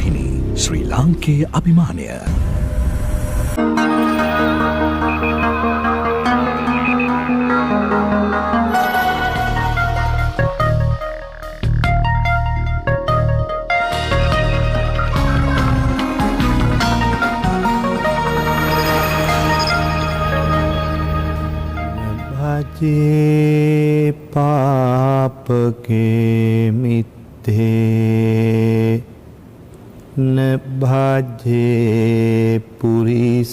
රූපවාහිනී ශ්‍රී ලාංකේය අභිමානය. भजे पापके मिथे न भजे पुरीसाधमे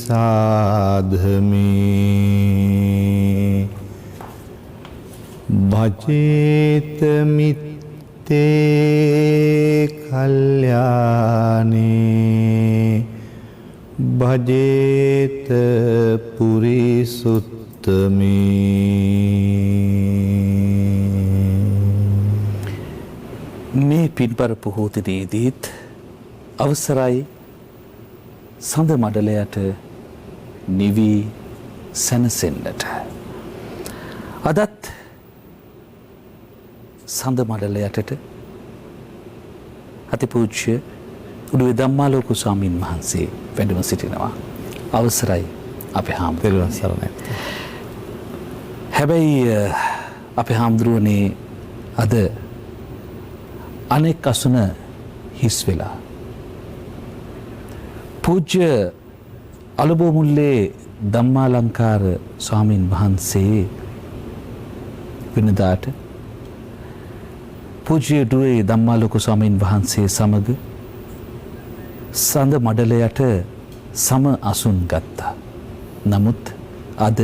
भजेत मित्ते कल्याणे भजेत पुरीसुत මේ පින්බර පොහෝතනයේදීත් අවසරයි සඳ මඩලයට නිවී සැනසෙන්නට. අදත් සඳ මඩල යටට අතිපූජ්‍ය උඩුවේ ධම්මාලෝක ස්වාමීන් වහන්සේ වැඩම සිටිනවා. අවසරයි අපේ හාමුදුරුවෝ සරණයි. හැබැයි අපේ හාමුදුරුවනේ අද අනෙක් අසුන හිස් වෙලා පූජ්‍ය අලබෝමුල්ලේ ධම්මාලංකාර ස්වාමීන් වහන්සේ වෙනදාට පූජ්‍ය දුවේ ධම්මාලෝක ස්වාමීන් වහන්සේ සමග සඳ මඩලයට සම අසුන් ගත්තා. නමුත් අද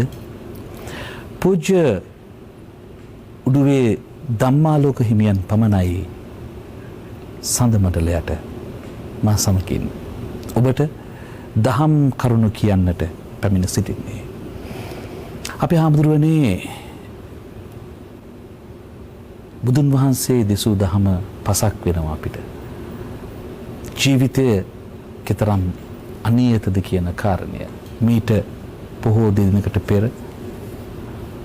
පූජ්‍ය උඩුවේ ධම්මාලෝක හිමියන් පමණයි සඳ මඩලයට මා සමකින් ඔබට දහම් කරුණු කියන්නට පැමිණ සිටින්නේ. අපේ හාමුදුරුවනේ බුදුන් වහන්සේ දෙසූ දහම පසක් වෙනවා අපිට. ජීවිතය කෙතරම් අනියතද කියන කාරණය මීට පොහෝ දිනකට පෙර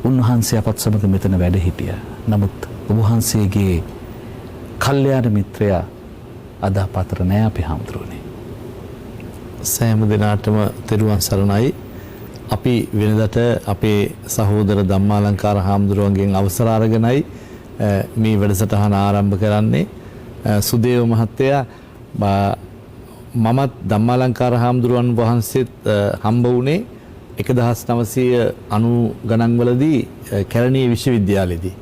උන්වහන්සේ අපත් සමග මෙතන වැඩ හිටියා. නමුත් ඔබ වහන්සේගේ කල්යාණ මිත්‍රයා අද අප අතර නෑ අපේ හාමුදුරුවනේ. සෑම දිනාටම තෙරුවන් සරණයි. අපි වෙනදට අපේ සහෝදර ධම්මාලංකාර හාමුදුරුවන්ගෙන් අවසර අරගෙනයි මේ වැඩසටහන ආරම්භ කරන්නේ. සුදේව මහත්තයා මමත් ධම්මාලංකාර හාමුදුරුවන් වහන්සේත් හම්බ වුණේ 1990 ගණන් වලදී කැලණිය විශ්වවිද්‍යාලයේදී.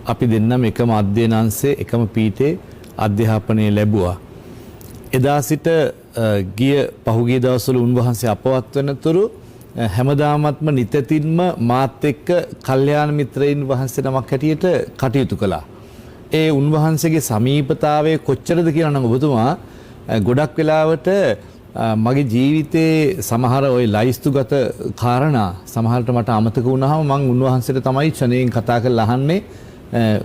අපි දෙන්නම එකම අධ්‍යයනාංශයේ එකම පීඨේ අධ්‍යාපනය ලැබුවා. එදා සිට ගිය පහුගිය දවස්වල උන්වහන්සේ අපවත් වෙනතුරු හැමදාමත්ම නිතැතින්ම මාත් එක්ක කල්යාණ මිත්‍රයින් වහන්සේ නමක් හැටියට කටයුතු කළා. ඒ උන්වහන්සේගේ සමීපතාවය කොච්චරද කියලා නම් ඔබතුමා ගොඩක් වෙලාවට මගේ ජීවිතේ සමහර ওই ලයිස්තුගත කාරණා සමහරට මට අමතක වුණාම මම උන්වහන්සේට තමයි ක්ෂණයෙන් කතා කරලා අහන්නේ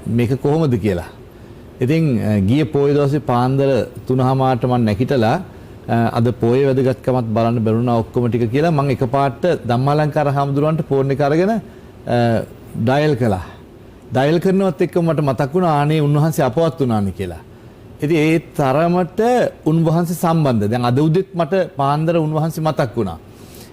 මේක කොහොමද කියලා. ඉතින් ගිය පොය දවසේ පාන්දර 3:00ට මම නැගිටලා අද පොය වැදගත්කමත් බලන්න බැරුණා ඔක්කොම ටික කියලා මම එකපාරට ධම්මාලංකාර හාමුදුරුවන්ට ෆෝන් එක අරගෙන ඩයල් කළා. ඩයල් කරනවත් එක්කම මට මතක් වුණා ආනේ උන්වහන්සේ අපවත් වුණානේ කියලා. ඉතින් ඒ තරමට උන්වහන්සේ සම්බන්ධ. දැන් අද උදෙත් මට පාන්දර උන්වහන්සේ මතක් වුණා.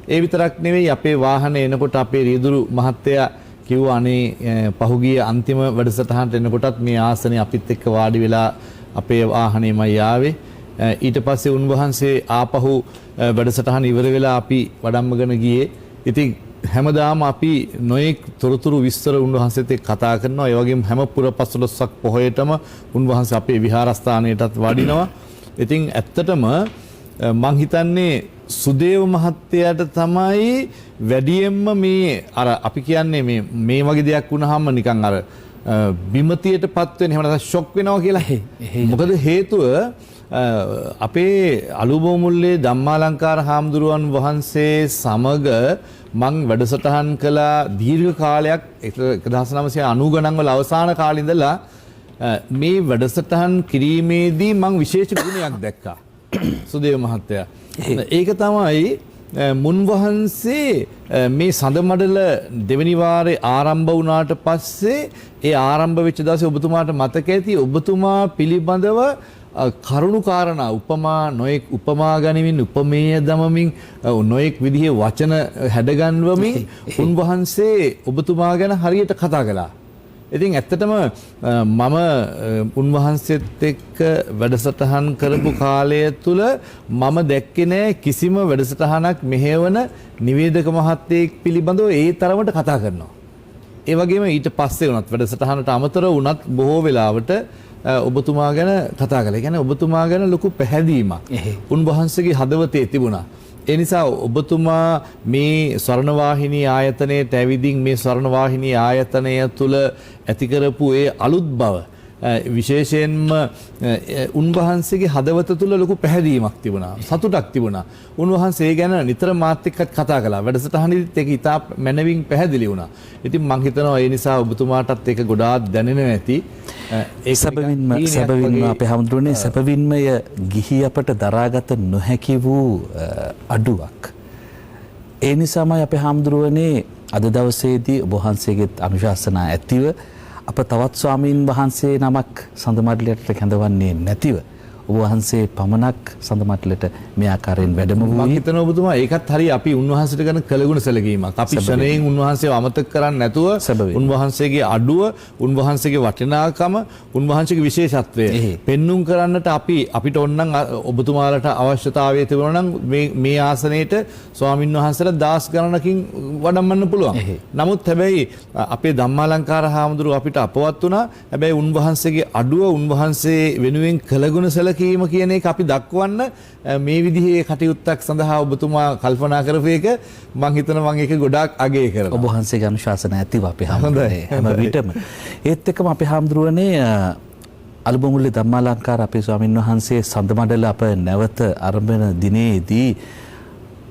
ඒ විතරක් නෙවෙයි අපේ වාහනේ එනකොට අපේ රියදුරු මහත්තයා කිව්වා අනේ පහුගිය අන්තිම වැඩසටහනට එනකොටත් මේ ආසනේ අපිත් එක්ක වාඩි වෙලා අපේ වාහනේමයි ආවේ. ඊට පස්සේ උන්වහන්සේ ආපහු වැඩසටහන ඉවර වෙලා අපි වඩම්මගෙන ගියේ. ඉතින් හැමදාම අපි නොයෙක් තොරතුරු විස්තර උන්වහන්සේත් එක්ක කතා කරනවා. ඒ වගේම හැම පුරපසළොස්වක් පොහොයටම උන්වහන්සේ අපේ විහාරස්ථානයටත් වඩිනවා. ඉතින් ඇත්තටම මං හිතන්නේ සුදේව මහත්තයාට තමයි වැඩියෙන්ම මේ අර අපි කියන්නේ මේ වගේ දෙයක් වුණාම නිකන් අර බිමතියටපත් වෙන එහෙම නැත්නම් ෂොක් වෙනවා කියලා. මොකද හේතුව අපේ අලුබෝමුල්ලේ ධම්මාලංකාර හාමුදුරුවන් වහන්සේ සමග මං වැඩසටහන් කළා දීර්ඝ කාලයක් 1990 ගණන් වල අවසාන කාලේ ඉඳලා මේ වැඩසටහන් කිරීමේදී මං විශේෂ ගුණයක් දැක්කා සුදේව මහත්තයා. ඒක තමයි මුන්වහන්සේ මේ සඳමඩල දෙවෙනි වාරේ ආරම්භ වුණාට පස්සේ ඒ ආරම්භ වෙච්ච දවසේ ඔබතුමාට මතක ඇති ඔබතුමා පිළිබඳව කරුණු කාරණා උපමා නොයෙක් උපමා ගනිමින් උපමේය දමමින් නොයෙක් විදිහේ වචන හැඩගන්වමින් උන්වහන්සේ ඔබතුමා ගැන හරියට කතා කළා. ඉතින් ඇත්තටම මම උන්වහන්සේත් එක්ක වැඩසටහන් කරපු කාලය තුල මම දැක්කේ නෑ කිසිම වැඩසටහනක් මෙහෙවන නිවේදක මහත්තයෙක් පිළිබඳව ඒ තරමට කතා කරනවා. ඒ වගේම ඊට පස්සේ වුණත් වැඩසටහනට අමතරව වුණත් බොහෝ වෙලාවට ඔබතුමා ගැන කතා කළා. ඒ කියන්නේ ඔබතුමා ගැන ලොකු පැහැදීමක් උන්වහන්සේගේ හදවතේ තිබුණා. ඒ නිසා ඔබතුමා මේ ස්වර්ණවාහිනී ආයතනයට ඇවිදින් මේ ස්වර්ණවාහිනී ආයතනය තුල ඇති කරපු ඒ අලුත් බව විශේෂයෙන්ම උන්වහන්සේගේ හදවත තුල ලොකු පැහැදීමක් තිබුණා. සතුටක් තිබුණා. උන්වහන්සේ ගැන නිතර මාත් එක්කත් කතා කළා. වැඩසටහනෙදිත් ඒක ඉතා මැනවින් පැහැදිලි වුණා. ඉතින් මම හිතනවා ඒ නිසා ඔබතුමාටත් ඒක ගොඩාක් දැනෙනවා ඇති. සැබවින්ම අපේ හැමදෙරෝනේ සැබවින්මය ගිහි අපට දරාගත නොහැකි වූ අඩුවක්. ඒ නිසාමයි අපේ හැමදෙරෝනේ අද දවසේදී ඔබ වහන්සේගේ අනුශාසනා ඇතිව අප තවත් ස්වාමීන් වහන්සේ නමක් සඳමඩලයට කැඳවන්නේ නැතිව ඔබ වහන්සේ පමණක් සඳමඩලට මේ ආකාරයෙන් වැඩම වූ මම හිතනවා ඔබතුමා ඒකත් හරිය අපි උන්වහන්සේට කරන කළගුණ සැලකීමක්. අපි ශරණයෙන් උන්වහන්සේව අමතක කරන්නේ නැතුව උන්වහන්සේගේ අඩුව, උන්වහන්සේගේ වටිනාකම, උන්වහන්සේගේ විශේෂත්වය පෙන්눔 කරන්නට අපිට ඕනනම් ඔබතුමාලට අවශ්‍යතාවය තිබුණා නම් මේ ආසනයේට ස්වාමින් වහන්සේලා දාස් ගණනකින් වඩම්මන්න පුළුවන්. නමුත් හැබැයි අපේ ධම්මාලංකාර හාමුදුරුව අපිට අපවත් වුණා. හැබැයි උන්වහන්සේගේ අඩුව, උන්වහන්සේ වෙනුවෙන් කළගුණ සැලකීම කියන එක අපි දක්වන්න මේ විදිහේ කටයුත්තක් සඳහා ඔබතුමා කල්පනා කරපු එක මම හිතනවා මම ඒක ගොඩාක් අගය කරනවා. ඔබ වහන්සේගේ අනුශාසන ඇතිව අපේ හැමදෙරේ හැම විටම ඒත් එක්කම අපේ හැමදෙරුවනේ අලුබමුල්ලේ ධම්මාලංකාර අපේ ස්වාමින් වහන්සේ සඳමඩල අප නැවත ආරම්භන දිනේදී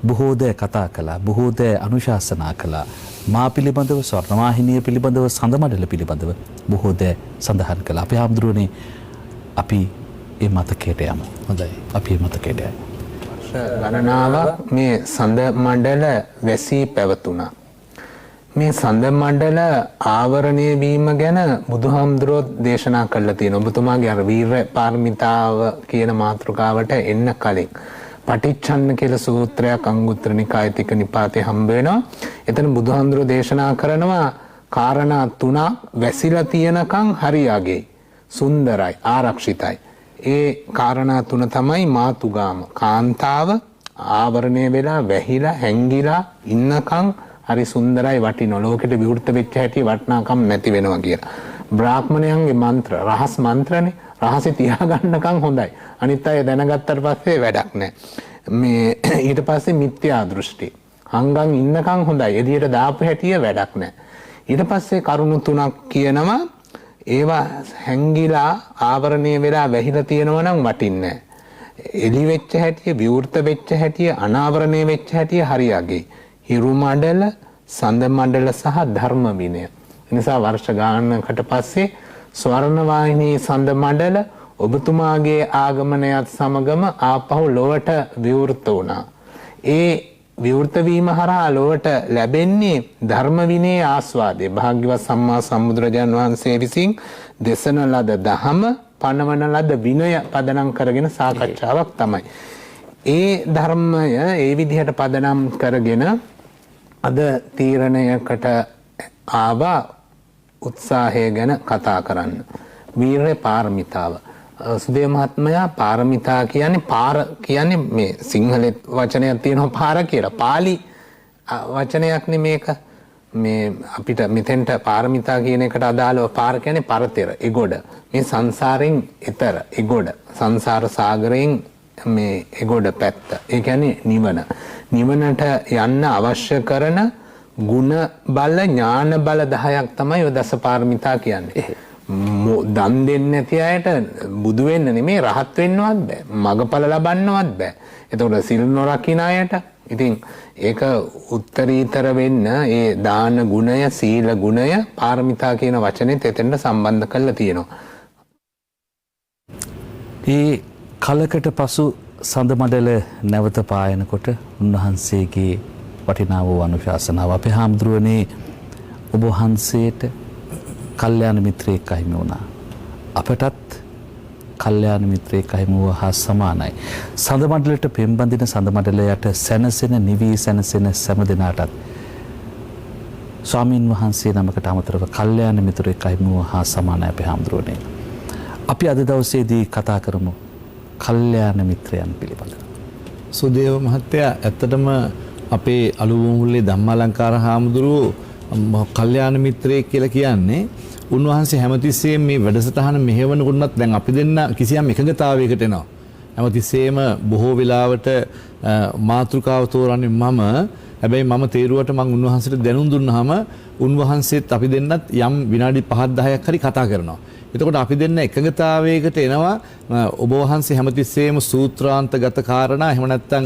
බොහෝ දේ කතා කළා, බොහෝ දේ අනුශාසනා කළා. මා පිළිබඳව, ස්වර්ණවාහිනිය පිළිබඳව, සඳමඩල පිළිබඳව බොහෝ දේ සඳහන් කළා. අපේ හැමදෙරුවනේ අපි ඒ මතකයට යමු. හොඳයි. අපි ඒ මතකයට යමු. ගණනාවක් මේ සඳ මණ්ඩල වැසී පැවතුණා. මේ සඳ මණ්ඩල ආවරණය වීම ගැන බුදුහාමුදුරුවෝ දේශනා කළා තියෙනවා. ඔබතුමාගේ අර වීර පාරමිතාව කියන මාතෘකාවට එන්න කලින් පටිච්චන්න කියලා සූත්‍රයක් අංගුත්තර නිකායේ තික නිපාතේ හම්බ වෙනවා. එතන බුදුහාමුදුරුවෝ දේශනා කරනවා කාරණා තුනක් වැසිලා තියෙනකන් හරියගේ සුන්දරයි, ආරක්ෂිතයි. ඒ කාරණා තුන තමයි මාතුගාම කාන්තාව ආවරණය වෙලා වැහිලා හැංගිලා ඉන්නකම් හරි සුන්දරයි වටිනවා. ලෝකෙට විවෘත වෙච්ච හැටි වටිනාකම් නැති වෙනවා කියලා. බ්‍රාහ්මණයන්ගේ මන්ත්‍ර රහස් මන්ත්‍රනේ රහසේ තියාගන්නකම් හොඳයි. අනිත් අය දැනගත්තට පස්සේ වැඩක් නැහැ. මේ ඊට පස්සේ මිත්‍යා දෘෂ්ටි. හංගන් ඉන්නකම් හොඳයි. එළියට දාපු හැටිය වැඩක් නැහැ. ඊට පස්සේ කරුණු තුනක් කියනවා ඒවා හැංගිලා ආවරණය වෙලා වැහිලා තියෙනවා නම් වටින්නේ නැහැ. එළි වෙච්ච හැටිය, විවෘත වෙච්ච හැටිය, අනාවරණය වෙච්ච හැටිය හරියගේ. හිරු මණ්ඩල, සඳ මණ්ඩල සහ ධර්ම විනය. නිසා වර්ෂ ගානකට පස්සේ ස්වර්ණවාහිනී සඳ මණ්ඩල ඔබතුමාගේ ආගමනයත් සමගම ආපහු ලොවට විවෘත වුණා. ඒ විවෘත වීම හරහා ලොවට ලැබෙන්නේ ධර්ම විනයේ ආස්වාදය. භාග්‍යවත් සම්මා සම්බුදුරජාණන් වහන්සේ විසින් දේශන ලද දහම, පනවන ලද විනය පදනම් කරගෙන සාකච්ඡාවක් තමයි. ඒ ධර්මය ඒ විදිහට පදනම් කරගෙන අද තීරණයකට ආවා උත්සාහය ගැන කතා කරන්න. වීරය පාරමිතාව. සුදේ මහත්මයා පාරමිතා කියන්නේ පාර කියන්නේ මේ සිංහලෙත් වචනයක් තියෙනවා පාර කියලා. පාලි වචනයක් නේ මේක. මේ අපිට මෙතෙන්ට පාරමිතා කියන එකට අදාළව පාර කියන්නේ පරතර, එගොඩ. මේ සංසාරයෙන් එතර, එගොඩ. සංසාර සාගරයෙන් මේ එගොඩ පැත්ත. ඒ කියන්නේ නිවන. නිවනට යන්න අවශ්‍ය කරන ගුණ බල, ඥාන බල 10ක් තමයි ඔය දස පාරමිතා කියන්නේ. දන් දෙන්නේ නැති අයට බුදු වෙන්න නෙමෙයි රහත් වෙන්නවත් බෑ. මගඵල ලබන්නවත් බෑ. එතකොට සිල් නොරකින්න අයට ඉතින් ඒක උත්තරීතර වෙන්න ඒ දාන ගුණය, සීල ගුණය, පාරමිතා කියන වචනේත් එතෙන්ට සම්බන්ධ කරලා තියෙනවා. ඒ කලකට පසු සඳමඩල නැවත පායනකොට උන්වහන්සේගේ වටිනා වූ අනුශාසනාව අපේ හාමුදුරුවනේ ඔබ වහන්සේට කල්යාණ මිත්‍රයෙක් අහිමි වුණා. අපටත් කල්යාණ මිත්‍රයෙක් අහිමුව හා සමානයි. සඳ මණ්ඩලයට පෙම්බඳින සඳ මණ්ඩලයට සැනසෙන නිවී සැනසෙන සෑම දිනාටත් ස්වාමීන් වහන්සේ නමකට අමතරව කල්යාණ මිත්‍රයෙක් අහිමුව හා සමානයි අපේ හාමුදුරුවනේ. අපි අද දවසේදී කතා කරමු කල්යාණ මිත්‍රයන් පිළිබඳව. සුදේව මහත්තයා ඇත්තටම අපේ අලුමුල්ලේ ධම්මාලංකාර හාමුදුරුවෝ කල්යාණ මිත්‍රයෙක් කියලා කියන්නේ උන්වහන්සේ හැමතිස්සෙම මේ වැඩසටහන මෙහෙවනකොටත් දැන් අපි දෙන්න කිසියම් එකඟතාවයකට එනවා. හැමතිස්සෙම බොහෝ වෙලාවට මාතෘකාව තෝරන්නේ මම. හැබැයි මම තේරුවට මම උන්වහන්සේට දැනුම් දුන්නාම උන්වහන්සේත් අපි දෙන්නත් යම් විනාඩි 5-10ක් හරි කතා කරනවා. එතකොට අපි දෙන්න එකඟතාවයකට එනවා. ඔබ වහන්සේ හැමතිස්සෙම සූත්‍රාන්තගත කාරණා එහෙම නැත්නම්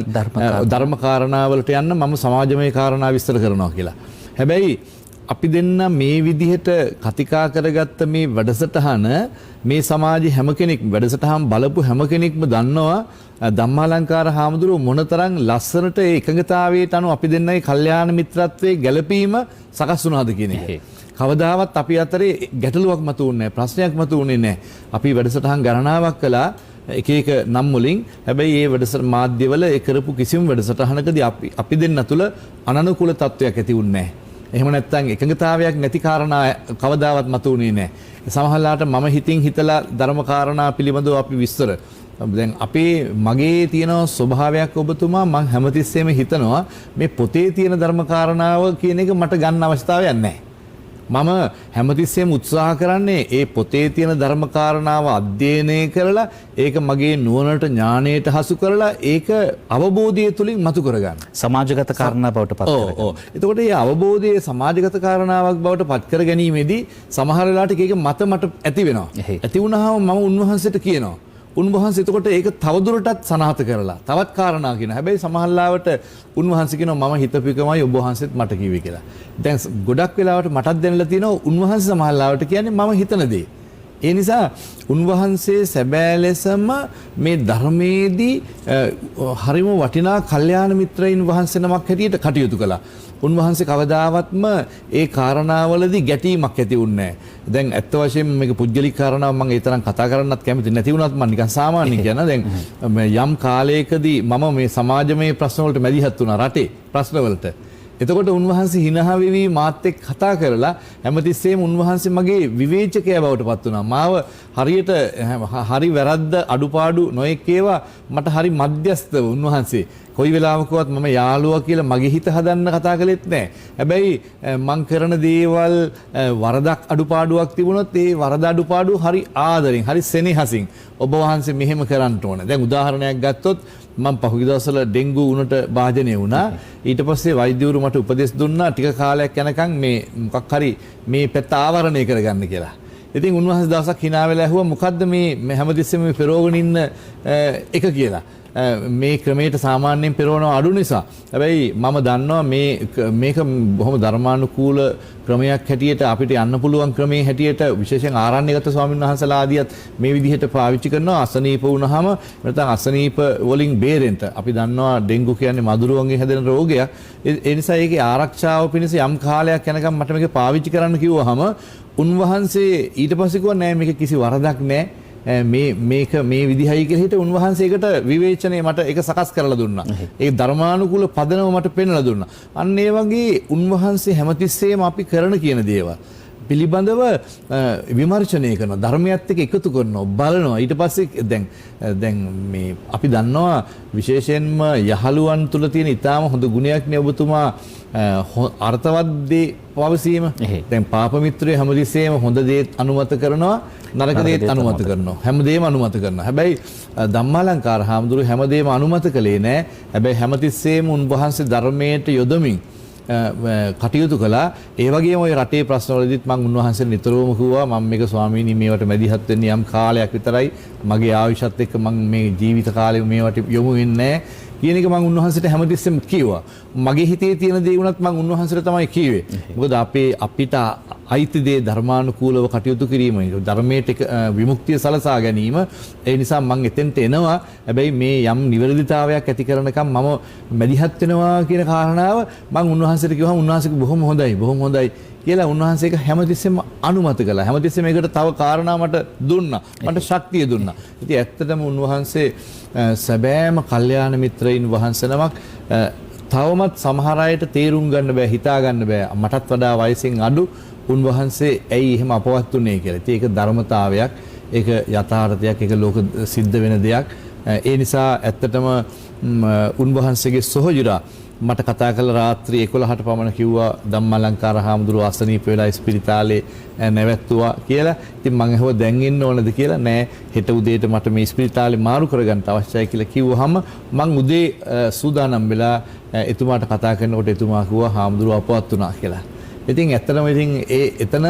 ධර්ම කාරණා වලට යන්න මම සමාජමය කාරණා විස්තර කරනවා කියලා. හැබැයි අපි දෙන්න මේ විදිහට කතිකා කරගත්ත මේ වැඩසටහන මේ සමාජයේ හැම කෙනෙක් වැඩසටහන් බලපු හැම කෙනෙක්ම දන්නවා ධම්මාලංකාර හාමුදුරුව මොනතරම් ලස්සනට ඒ එකඟතාවයට අනුව අපි දෙන්නගේ කල්යාණ මිත්‍රත්වයේ ගැළපීම සකස් වුණාද කියන එක. කවදාවත් අපි අතරේ ගැටලුවක් මතුවුනේ නැහැ, ප්‍රශ්නයක් මතුවුනේ නැහැ. අපි වැඩසටහන් ගණනාවක් කළා එක එක නම් වලින්. හැබැයි මේ වැඩසටහන මාධ්‍යවල ඒ කරපු කිසිම වැඩසටහනකදී අපි දෙන්න තුල අනනුකූල තත්වයක් ඇති වුණේ නැහැ. එහෙම නැත්නම් එකඟතාවයක් නැති කාරණා කවදාවත් මතුවුනේ නැහැ. සමහරවිට මම හිතින් හිතලා ධර්ම කාරණා පිළිබඳව අපි විස්තර දැන් මගේ තියෙන ස්වභාවයක් ඔබතුමා මම හැමතිස්සෙම හිතනවා මේ පොතේ තියෙන ධර්ම කාරණාව කියන එක මට ගන්න අවස්ථාවක් නැහැ. මම හැමතිස්සෙම උත්සාහ කරන්නේ ඒ පොතේ තියෙන ධර්ම කාරණාව අධ්‍යයනය කරලා ඒක මගේ නුවණට ඥාණයට හසු කරලා ඒක අවබෝධය තුලින් මතු කරගන්න. සමාජගත කාරණා බවට පත් කරගන්න. ඔව්. එතකොට මේ අවබෝධයේ සමාජගත කාරණාවක් බවට පත් කර ගැනීමේදී සමහර වෙලාවට ඒක මට ඇති වෙනවා. ඇති වුණාම මම උන්වහන්සේට කියනවා. උන්වහන්සේ එතකොට ඒක තවදුරටත් සනාථ කරලා තවත් කාරණා කියනවා. හැබැයි සමහරවිට උන්වහන්සේ කියනවා මම හිතපිකමයි ඔබ වහන්සේත් මට කිව්වේ කියලා. දැන් ගොඩක් වෙලාවට මටත් දැනලා තියෙනවා උන්වහන්සේ සමහරවිට කියන්නේ මම හිතන දේ. ඒ නිසා උන්වහන්සේ සැබෑ ලෙසම මේ ධර්මයේදී හරිම වටිනා කල්යාණ මිත්‍රයින් වහන්සේ නමක් හැටියට කටයුතු කළා. උන්වහන්සේ කවදාවත්ම ඒ කාරණාවලදී ගැටීමක් ඇති වුණේ නැහැ. දැන් ඇත්ත වශයෙන්ම මේක පුජ්‍යලික කාරණාවක් මම ඒ තරම් කතා කරන්නත් කැමති නැති වුණත් මම නිකන් සාමාන්‍ය කියන දැන් යම් කාලයකදී මම මේ සමාජමය ප්‍රශ්න වලට මැදිහත් වුණා රටේ ප්‍රශ්න වලට. එතකොට උන්වහන්සේ හිනහා වෙවි මාත් එක්ක කතා කරලා හැමතිස්සෙම උන්වහන්සේ මගේ විවේචකයා බවට පත් වුණා. මාව හරියට හරි වැරද්ද අඩුපාඩු නොඑක් ඒවා මට හරි මධ්‍යස්තව උන්වහන්සේ කොයි වෙලාවකවත් මම යාළුවා කියලා මගේ හිත හදන්න කතා කළෙත් නැහැ. හැබැයි මං කරන දේවල් වරදක් අඩුපාඩුවක් තිබුණොත් ඒ වරද අඩුපාඩු හරි ආදරෙන් හරි සෙනෙහසින් ඔබ වහන්සේ මෙහෙම කරන්න ඕන. දැන් උදාහරණයක් ගත්තොත් මම පහුගිය දවස්වල ඩෙන්ගු උණට භාජනය වුණා. ඊට පස්සේ වෛද්‍යවරු මට උපදෙස් දුන්නා ටික කාලයක් යනකම් මේ මොකක් හරි මේ පැත්ත ආවරණය කරගන්න කියලා. ඉතින් උන්වහන්සේ දවසක් hina වෙලා ඇහුවා මොකද්ද මේ හැමතිස්සෙම මේ පෙරෝගෙන ඉන්න එක කියලා. මේ ක්‍රමයට සාමාන්‍යයෙන් පෙරවන අඩු නිසා. හැබැයි මම දන්නවා මේක බොහොම ධර්මානුකූල ක්‍රමයක් හැටියට අපිට යන්න පුළුවන් ක්‍රමයේ හැටියට විශේෂයෙන් ආරණ්‍යගත ස්වාමීන් වහන්සේලා ආදියත් මේ විදිහට පාවිච්චි කරනවා. අසනීප වුණාම නැත්නම් අසනීප වලින් බේරෙන්න. අපි දන්නවා ඩෙන්ගු කියන්නේ මදුරුවන්ගෙන් හැදෙන රෝගයක්. ඒ නිසා ඒකේ ආරක්ෂාව පිණිස යම් කාලයක් යනකම් මට මේක පාවිච්චි කරන්න කිව්වහම උන්වහන්සේ ඊට පස්සේ කිව්වා නෑ මේක කිසි වරදක් නෑ. මේක මේ විදිහයි කියලා හිත උන්වහන්සේකට විවේචනය මට ඒක සකස් කරලා දුන්නා. ඒ ධර්මානුකූල පදනම මට පෙන්වලා දුන්නා. අන්න ඒ වගේ උන්වහන්සේ හැමතිස්සෙම අපි කරන කියන දේවල් පිළිබඳව විමර්ශනය කරනවා. ධර්මයත් එක්ක එකතු කරනවා, බලනවා. ඊට පස්සේ දැන් මේ අපි දන්නවා විශේෂයෙන්ම යහළුවන් තුල තියෙන ඊටාම හොඳ ගුණයක් නේ ඔබතුමා අර්ථවත් දේ පවසීම. දැන් පාප මිත්‍රයෝ හැමතිස්සෙම හොඳ දේත් අනුමත කරනවා, නරක දේත් අනුමත කරනවා. හැමදේම අනුමත කරනවා. හැබැයි ධම්මාලංකාර හාමුදුරුවෝ හැමදේම අනුමත කළේ නෑ. හැබැයි හැමතිස්සෙම උන්වහන්සේ ධර්මයට යොදමින් කටයුතු කළා. ඒ වගේම ওই රටේ ප්‍රශ්නවලදීත් මම උන්වහන්සේට නිතරම කිව්වා මම මේක ස්වාමීනි මේවට මැදිහත් වෙන්නේ යම් කාලයක් විතරයි. මගේ ආයුෂත් එක්ක මම මේ ජීවිත කාලෙම මේවට යොමු වෙන්නේ නැහැ කියන එක මම උන්වහන්සේට හැමතිස්සෙම කිව්වා. මගේ හිතේ තියෙන දේ වුණත් මම උන්වහන්සේට තමයි කිව්වේ. මොකද අපිට අයිති දේ ධර්මානුකූලව කටයුතු කිරීම, ධර්මයට විමුක්තිය සලසා ගැනීම. ඒ නිසා මම එතෙන්ට එනවා. හැබැයි මේ යම් නිවැරදිතාවයක් ඇති කරනකම් මම මැදිහත් වෙනවා කියන කාරණාව මම උන්වහන්සේට කිව්වම උන්වහන්සේ බොහොම හොඳයි කියලා උන්වහන්සේ ඒක හැමතිස්සෙම අනුමත කළා. හැමතිස්සෙම ඒකට තව කාරණා මට දුන්නා. මට ශක්තිය දුන්නා. ඉතින් ඇත්තටම උන්වහන්සේ සැබෑම කල්යාණ මිත්‍රයින් වහන්සේ නමක් තවමත් සමහර අයට තේරුම් ගන්න බෑ, හිතා ගන්න බෑ. මටත් වඩා වයසෙන් අඩු උන්වහන්සේ ඇයි එහෙම අපවත් උනේ කියලා. ඉතින් ඒක ධර්මතාවයක්, ඒක යථාර්ථයක්, ඒක ලෝක සිද්ධ වෙන දෙයක්. ඒ නිසා ඇත්තටම උන්වහන්සේගේ සොහොයුරා මට කතා කළ රාත්‍රී 11ට පමණ කිව්වා ධම්මාලංකාර හාමුදුරුවෝ අසනීප වෙලා ස්පිරිතාලේ නැවැත්තුවා කියලා. ඉතින් මම ඇහුවා දැන් එන්න ඕනද කියලා. නෑ, හෙට උදේට මට මේ ස්පිරිතාලේ මාරු කරගන්න අවශ්‍යයි කියලා කිව්වහම මම උදේ සූදානම් වෙලා එතුමාට කතා කරනකොට එතුමා කිව්වා හාමුදුරුවෝ අපවත් වුණා කියලා. ඉතින් ඇත්තටම ඉතින් එතන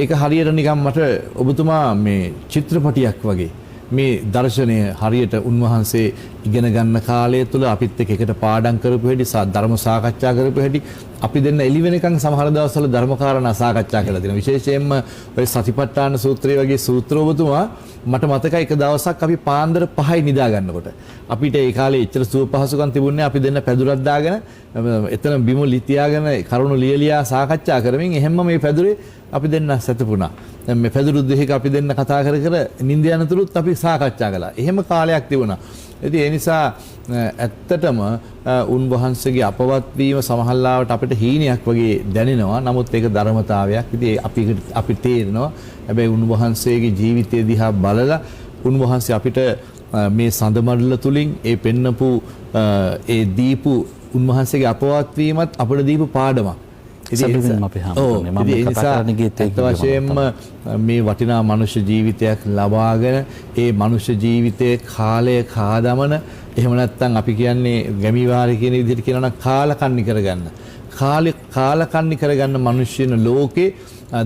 ඒක හරියට නිකන් මට ඔබතුමා මේ චිත්‍රපටියක් වගේ මේ දර්ශනය හරියට උන්වහන්සේ ඉගෙන ගන්න කාලය තුළ අපිත් එක්ක එකට පාඩම් කරපු හැටි, ධර්ම සාකච්ඡා කරපු හැටි, අපි දෙන්න එළි වෙනකන් සමහර දවස්වල ධර්ම කාරණා සාකච්ඡා කරලා තියෙනවා. විශේෂයෙන්ම ඔය සතිපට්ඨාන සූත්‍රය වගේ සූත්‍ර ඔබතුමා මට මතකයි එක දවසක් අපි පාන්දර 5යි නිදා ගන්නකොට අපිට ඒ කාලේ එච්චර සුව පහසුකම් තිබුණේ. අපි දෙන්න පැදුරක් දාගෙන එතන බිම ලිතියාගෙන කරුණු ලියලියා සාකච්ඡා කරමින් එහෙම්ම මේ පැදුරේ අපි දෙන්න සැතපුණා. දැන් මේ පැදුරු දෙකක අපි දෙන්න කතා කර නිින්ද යනතුරුත් අපි සාකච්ඡා කළා. එහෙම කාලයක් තිබුණා. ඉතින් ඒ නිසා ඇත්තටම උන්වහන්සේගේ අපවත් වීම සමහරවිට අපිට හීනයක් වගේ දැනෙනවා. නමුත් ඒක ධර්මතාවයක්. ඉතින් අපි තේරෙනවා. හැබැයි උන්වහන්සේගේ ජීවිතය දිහා බලලා උන්වහන්සේ අපිට මේ සඳ මඩල තුලින් ඒ පෙන්නපු ඒ දීපු උන්වහන්සේගේ අපවත් වීමත් අපිට දීපු පාඩමක්. වශයෙන්ම මේ වටිනා මනුෂ්‍ය ජීවිතයක් ලබාගෙන ඒ මනුෂ්‍ය ජීවිතයේ කාලය කාදමන, එහෙම නැත්නම් අපි කියන්නේ ගැමි වාරේ කියන විදිහට කියනවා නම් කාලකන්ණි කරගන්න. කාලකන්ණි කරගන්න මිනිස්සුන ලෝකේ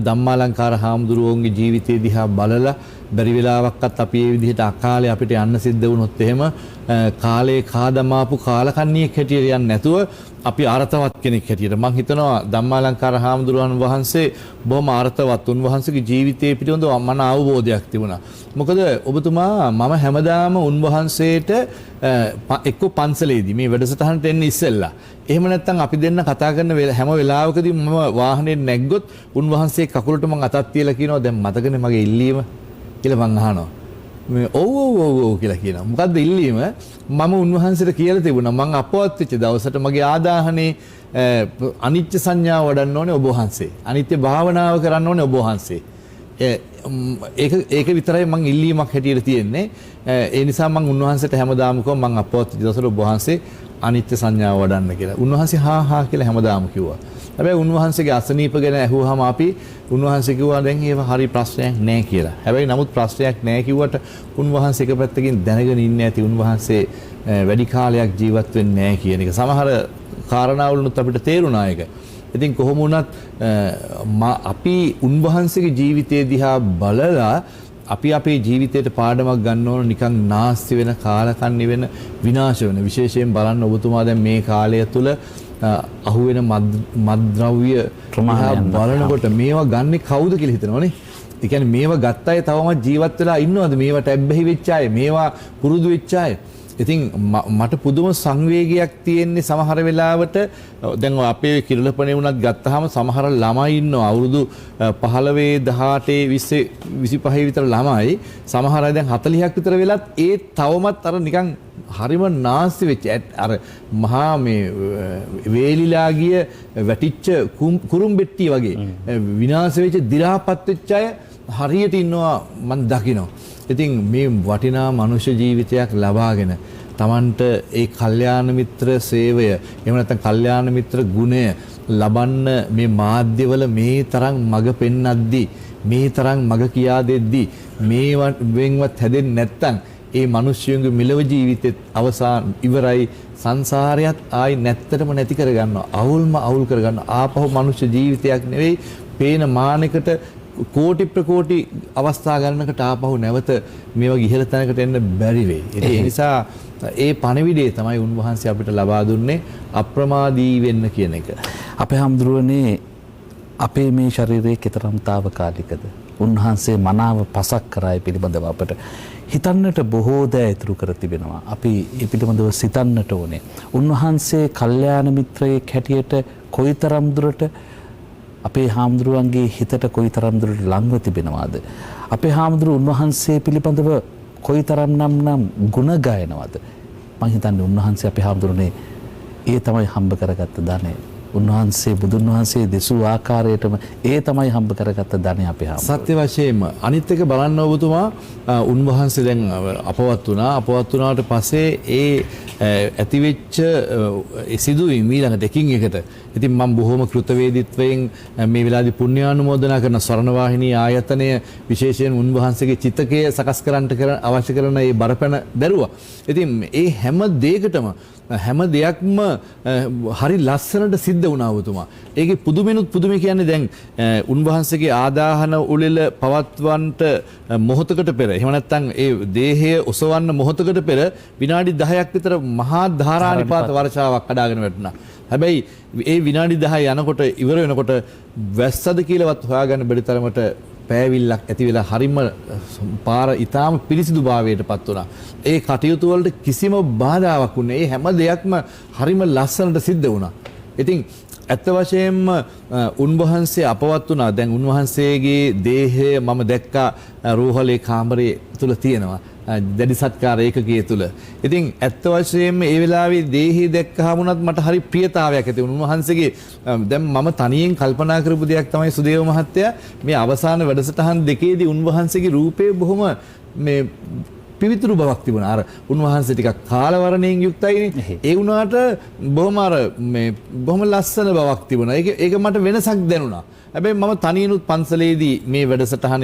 ධම්මාලංකාර හාමුදුරුවෝගේ ජීවිතය දිහා බලලා බැරි වෙලාවක්වත් අපි මේ විදිහට අකාලේ අපිට යන්න සිද්ධ වුණොත් එහෙම කාලේ කාදමාපු කාලකන්ණියෙක් හැටියට යන්නේ නැතුව අපි අර්ථවත් කෙනෙක් හැටියට මම හිතනවා ධම්මාලංකාර හාමුදුරුවන් වහන්සේ බොහොම අර්ථවත්. උන්වහන්සේගේ ජීවිතයේ පිළිබඳව මන අවබෝධයක් තිබුණා. මොකද ඔබතුමා මම හැමදාම උන්වහන්සේට එක්ක පන්සලේදී මේ වැඩසටහනට එන්න ඉස්සෙල්ලා එහෙම නැත්නම් අපි දෙන්න කතා කරන හැම වෙලාවකදී මම වාහනේ නැග්ගොත් උන්වහන්සේ කකුලට මම අතක් තියලා කියනවා දැන් මතකනේ මගේ ඉල්ලීම කියලා මං අහනවා. මේ ඔව් කියලා කියනවා. මොකද්ද ඉල්ලීම? මම උන්වහන්සේට කියලා තිබුණා මං අපවත් වෙච්ච දවසට මගේ ආදාහනේ අනිත්‍ය සංඥාව වඩන්න ඕනේ ඔබ වහන්සේ. අනිත්‍ය භාවනාව කරන්න ඕනේ ඔබ වහන්සේ. ඒක විතරයි මං ඉල්ලීමක් හැටියට තියෙන්නේ. ඒ නිසා මං උන්වහන්සේට හැමදාම කිව්වා මං අපවත් වෙච්ච දවසට ඔබ වහන්සේ අනිත්‍ය සංඥාව වඩන්න කියලා. උන්වහන්සේ හා කියලා හැමදාම කිව්වා. හැබැයි උන්වහන්සේගේ අසනීප ගැන ඇහුවාම අපි උන්වහන්සේ කිව්වා දැන් ඒව හරි ප්‍රශ්නයක් නෑ කියලා. හැබැයි නමුත් ප්‍රශ්නයක් නෑ කිව්වට උන්වහන්සේ එක පැත්තකින් දැනගෙන ඉන්නේ ඇති උන්වහන්සේ වැඩි කාලයක් ජීවත් වෙන්නේ නෑ කියන එක. සමහර කාරණාවලුත් අපිට තේරුණා ඒක. ඉතින් කොහොම වුණත් අපි උන්වහන්සේගේ ජීවිතය දිහා බලලා අපි අපේ ජීවිතයට පාඩමක් ගන්න ඕන. නිකන් නාස්ති වෙන, කාලකන්ණි වෙන, විනාශ වෙන. විශේෂයෙන් බලන්න ඔබතුමා දැන් මේ කාලය තුල අහුවෙන මත්ද්‍රව්‍ය බලනකොට මේවා ගන්නෙ කවුද කියලා හිතනවනේ. ඒ කියන්නේ මේවා ගත්ත අය තවමත් ජීවත් වෙලා ඉන්නවද? මේවට ඇබ්බැහි වෙච්ච අය, මේවා පුරුදු වෙච්ච අය. ඉතින් මට පුදුම සංවේගයක් තියෙන්නේ සමහර වෙලාවට. දැන් අපේ කිරළපනේ වුණත් ගත්තාම සමහර ළමයි ඉන්නවා අවුරුදු 15 18 20 25 විතර ළමයි. සමහර අය දැන් 40ක් විතර වෙලත් ඒ තවමත් අර නිකන් හරිම නාස්ති වෙච්ච අර මහා මේ වේලිලා ගිය වැටිච්ච කුරුම්බෙට්ටි වගේ විනාශ වෙච්ච දි รา පත් වෙච්ච අය හරියට ඉන්නවා මම දකිනවා. ඉතින් මේ වටිනා මනුෂ්‍ය ජීවිතයක් ලබාගෙන Tamanට ඒ කල්යාණ මිත්‍ර සේවය එහෙම නැත්නම් කල්යාණ මිත්‍ර ගුණය ලබන්න මේ මාධ්‍යවල මේ තරම් මඟ පෙන්වද්දී, මේ තරම් මඟ කියා දෙද්දී මේ වෙන්වත් හැදෙන්නේ නැත්නම් ඒ මිනිස්යන්ගේ මෙලව ජීවිතෙත් අවසාන ඉවරයි. සංසාරයත් ආයි නැත්තටම නැති කරගන්නවා. අවුල් කරගන්නවා. ආපහු මනුෂ්‍ය ජීවිතයක් නෙවෙයි, පේන මානෙකට කෝටි ප්‍රකෝටි අවස්ථා ගන්නකට ආපහු නැවත මේ වගේ ඉහළ තැනකට එන්න බැරි වෙයි. ඒ නිසා ඒ පණිවිඩය තමයි උන්වහන්සේ අපිට ලබා දුන්නේ, අප්‍රමාදී වෙන්න කියන එක. අපේ හැමදෙරුවනේ අපේ මේ ශරීරයේ කතරම් తాවකාලිකද? උන්වහන්සේ මනාව පසක් කරායි පිළිබඳව අපට හිතන්නට බොහෝ දෑ ඉතුරු කර තිබෙනවා. අපි ඒ පිළිබඳව සිතන්නට ඕනේ. උන්වහන්සේ කල්යාණ මිත්‍රයෙක් හැටියට කොයිතරම් දුරට අපේ හාමුදුරුවන්ගේ හිතට කොයිතරම් දුරට ලංව තිබෙනවාද? අපේ හාමුදුරුව උන්වහන්සේ පිළිබඳව කොයිතරම් නම් ගුණ ගායනවාද? මම හිතන්නේ උන්වහන්සේ අපේ හාමුදුරනේ ඒ තමයි හම්බ කරගත්ත ධනය. උන්වහන්සේ බුදුන් වහන්සේ දෙසූ ආකාරයටම ඒ තමයි හම්බ කරගත්ත ධනය අපේ හාමුදුරුවෝ. සත්‍ය වශයෙන්ම අනිත් එක බලන්න ඔබතුමා උන්වහන්සේ දැන් අපවත් වුණාට පස්සේ ඒ ඇතිවෙච්ච සිදුවීම් ඊළඟට එකින් එකට ඉතින් මම බොහොම කෘතවේදීත්වයෙන් මේ වෙලාවේදී පුණ්‍යානුමෝදනා කරන ස්වර්ණවාහිනී ආයතනය විශේෂයෙන් උන්වහන්සේගේ චිතකය සකස් කරන්නට අවශ්‍ය කරන ඒ බරපැන දැරුවා. ඉතින් ඒ හැම දෙයකටම හැම දෙයක්ම හරි ලස්සනට සිද්ධ වුණා ඔබතුමා. ඒකේ පුදුම කියන්නේ දැන් උන්වහන්සේගේ ආදාහන උළෙල පවත්වන්නට මොහොතකට පෙර එහෙම නැත්නම් ඒ දේහය ඔසවන්න මොහොතකට පෙර විනාඩි 10ක් විතර මහා ධාරානිපාත වර්ෂාවක් කඩාගෙන වැටුණා. හැබැයි ඒ විනාඩි 10 යනකොට ඉවර වෙනකොට වැස්සද කියලාවත් හොයාගන්න බැරි තරමට පෑවිල්ලක් ඇති වෙලා හරිම පාර ඊටාම පිරිසිදු භාවයට පත් වුණා. ඒ කටයුතු වලට කිසිම බාධාවක් වුණේ. ඒ හැම දෙයක්ම හරිම ලස්සනට සිද්ධ වුණා. ඉතින් ඇත්ත වශයෙන්ම උන්වහන්සේ අපවත් වුණා. දැන් උන්වහන්සේගේ දේහය මම දැක්කා රෝහලේ කාමරේ තුල තියෙනවා. දැඩි සත්කාර ඒකකයේ තුල. ඉතින් ඇත්ත වශයෙන්ම ඒ වෙලාවේ දේහය දැක්කහම උනත් මට හරි ප්‍රියතාවයක් ඇති වුණා. උන්වහන්සේගේ දැන් මම තනියෙන් කල්පනා කරපු දෙයක් තමයි සුදේව මහත්තයා මේ අවසාන වැඩසටහන් දෙකේදී උන්වහන්සේගේ රූපේ බොහොම මේ පිවිතුරු බවක් තිබුණා. අර උන්වහන්සේ ටිකක් කාලවරණයෙන් යුක්තයිනේ. ඒ වුණාට බොහොම ලස්සන බවක් තිබුණා. ඒක මට වෙනසක් දැනුණා. හැබැයි මම තනියනුත් පන්සලේදී මේ වැඩසටහන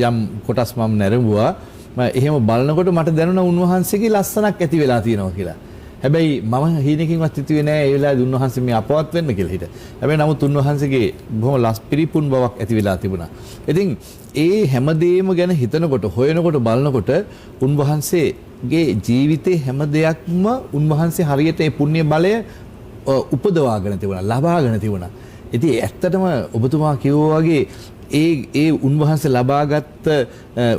යම් කොටස් මම නැරඹුවා. එහෙම බලනකොට මට දැනුණා උන්වහන්සේගේ ලස්සනක් ඇති වෙලා තියෙනවා කියලා. හැබැයි මම හීනකින්වත් හිතුවේ නෑ ඒ වෙලාවේ උන්වහන්සේ මේ අපවත් වෙන්න කියලා හිත. හැබැයි නමුත් උන්වහන්සේගේ බොහොම පිරිපුන් බවක් ඇති වෙලා තිබුණා. ඉතින් ඒ හැමදේම ගැන හිතනකොට හොයනකොට බලනකොට උන්වහන්සේගේ ජීවිතේ හැම දෙයක්ම උන්වහන්සේ හරියට ඒ පුණ්‍ය බලය උපදවාගෙන තිබුණා, ලබාගෙන තිබුණා. ඉතින් ඇත්තටම ඔබතුමා කිව්වා වගේ ඒ උන්වහන්සේ ලබාගත්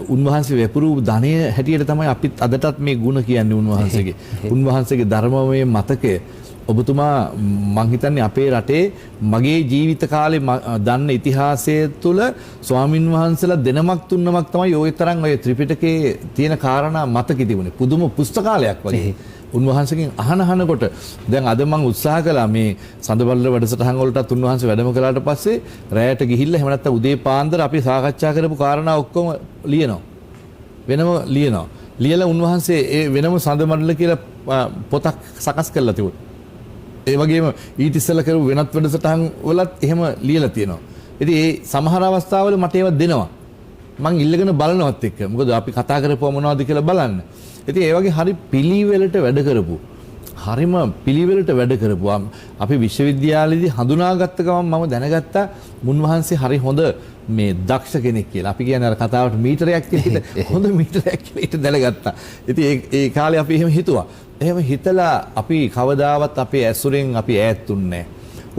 උන්වහන්සේ වැපුරු ධනය හැටියට තමයි අපිත් අදටත් මේ ಗುಣ කියන්නේ උන්වහන්සේගේ. උන්වහන්සේගේ ධර්මමය මතකය ඔබතුමා මං හිතන්නේ අපේ රටේ මගේ ජීවිත කාලේ දන්න ඉතිහාසය තුළ ස්වාමින් වහන්සේලා දෙනමක් තුන්නමක් තමයි ওই තරම් ඔය ත්‍රිපිටකයේ තියෙන කාරණා මතකෙ තිබුණේ. පුදුම පුස්තකාලයක් වගේ. උන්වහන්සේගෙන් අහනකොට දැන් අද මම උත්සාහ කළා මේ සඳබල්ල වැඩසටහන් වලටත් උන්වහන්සේ වැඩම කළාට පස්සේ රැයට ගිහිල්ලා එහෙම නැත්නම් උදේ පාන්දර අපි සාකච්ඡා කරපු කාරණා ඔක්කොම ලියනවා. ලියලා උන්වහන්සේ ඒ වෙනම සඳබල්ල කියලා පොතක් සකස් කරලා තිබුණා. ඒ වගේම ඊට ඉස්සෙල්ලා කරපු වෙනත් වැඩසටහන් වලත් එහෙම ලියලා තියෙනවා. ඉතින් ඒ සමහර අවස්ථාවල මට ඒවා දෙනවා. මං ඉල්ලගෙන බලනවත් එක්ක. මොකද අපි කතා කරපුවා මොනවද කියලා බලන්න. ඉතින් ඒ වගේ හරි පිළිවෙලට වැඩ කරපු අපි විශ්වවිද්‍යාලයේදී හඳුනාගත්ත ගමන් මම දැනගත්තා මුන්වහන්සේ හරි හොඳ මේ දක්ෂ කෙනෙක් කියලා. අපි කියන්නේ අර කතාවට මීටරයක් කියලා හොඳ මීටරයක් කියලා ඊට දැනගත්තා. ඉතින් ඒ කාලේ අපි එහෙම හිතුවා. එහෙම හිතලා අපි කවදාවත් අපේ ඇසුරෙන් අපි ඈත්ුන්නේ නැහැ.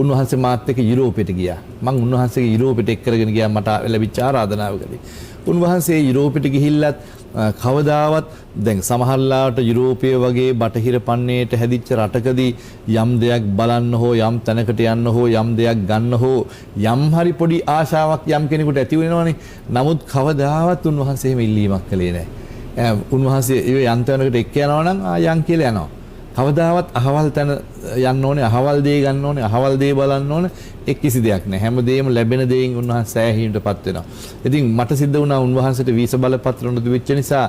උන්වහන්සේ මාත් එක්ක යුරෝපෙට ගියා. මම උන්වහන්සේගේ යුරෝපෙට එක් කරගෙන ගියා මට ලැබිච්ච ආරාධනාවකදී. උන්වහන්සේ යුරෝපෙට ගිහිල්ලත් කවදාවත් දැන් සමහරලාට යුරෝපයේ වගේ බටහිර පන්නේට හැදිච්ච රටකදී යම් දෙයක් බලන්න හෝ යම් තැනකට යන්න හෝ යම් දෙයක් ගන්න හෝ යම් හරි පොඩි ආශාවක් යම් කෙනෙකුට ඇති වෙනවනේ. නමුත් කවදාවත් උන්වහන්සේ එහෙම ඉල්ලීමක් කළේ නැහැ. උන්වහන්සේ ඒ යන්තනකට එක්ක යනවා නම් යන් කියලා යනවා. කවදාවත් අහවල් තැන යන්න ඕනේ, අහවල් දේ ගන්න ඕනේ, අහවල් දේ බලන්න ඕනේ. ඒ කිසි දෙයක් නැහැ. හැමදේම ලැබෙන දේෙන් උන්වහන්සේ සෑහීමටපත් වෙනවා. ඉතින් මට සිද්ධ වුණා උන්වහන්සේට වීසා බලපත්‍ර නොදෙවිච්ච නිසා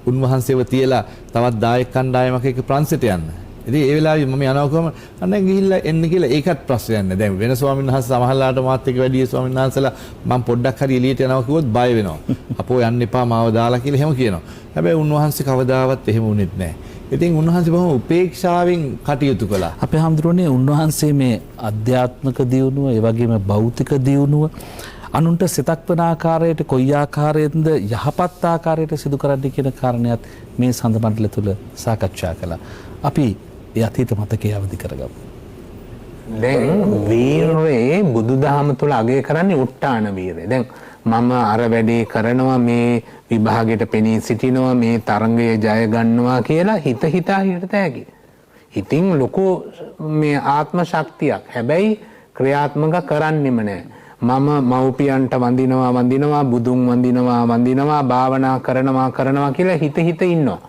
උන්වහන්සේව තියලා තවත් දායක කණ්ඩායමක් එක්ක ප්‍රංශයට යන්න. ඉතින් ඒ වෙලාවේ මම යනවා කොහම අන්න ගිහිල්ලා එන්න කියලා ඒකත් ප්‍රශ්නයක් නෑ. දැන් වෙන ස්වාමීන් වහන්සේ සමහරලාට මාත් එක්ක වැඩි ස්වාමීන් වහන්සේලා මම පොඩ්ඩක් හරි එළියට යනවා කිව්වොත් බය වෙනවා. අපෝ යන්න එපා මාව දාලා කියලා එහෙම කියනවා. හැබැයි උන්වහන්සේ කවදාවත් එහෙම වුණෙත් නෑ. ඉතින් උන්වහන්සේ බොහොම උපේක්ෂාවෙන් කටයුතු කළා. අපේ හැමදෙරෝනේ උන්වහන්සේ මේ අධ්‍යාත්මික දියුණුව, ඒ වගේම භෞතික දියුණුව අනුන්ට සිතක් වන ආකාරයට කොයි ආකාරයෙන්ද යහපත් ආකාරයට සිදු කරන්න කියන කාරණයක් මේ සඳ මණ්ඩල තුල සාකච්ඡා කළා. අපි ඒ අතීත මතකයේ අවදි කරගමු. දැන් වීරයේ බුදුදහම තුල අගය කරන්නේ උට්ටාන වීරය. දැන් මම අර වැඩේ කරනවා මේ විභාගයට පෙනී සිටිනවා මේ තරඟය ජය ගන්නවා කියලා හිතා හිටත හැකි. ඉතින් ලොකු මේ ආත්ම ශක්තියක්. හැබැයි ක්‍රියාත්මක කරන්නෙම නැහැ. මම මව්පියන්ට වඳිනවා බුදුන් වඳිනවා භාවනා කරනවා කියලා හිත ඉන්නවා.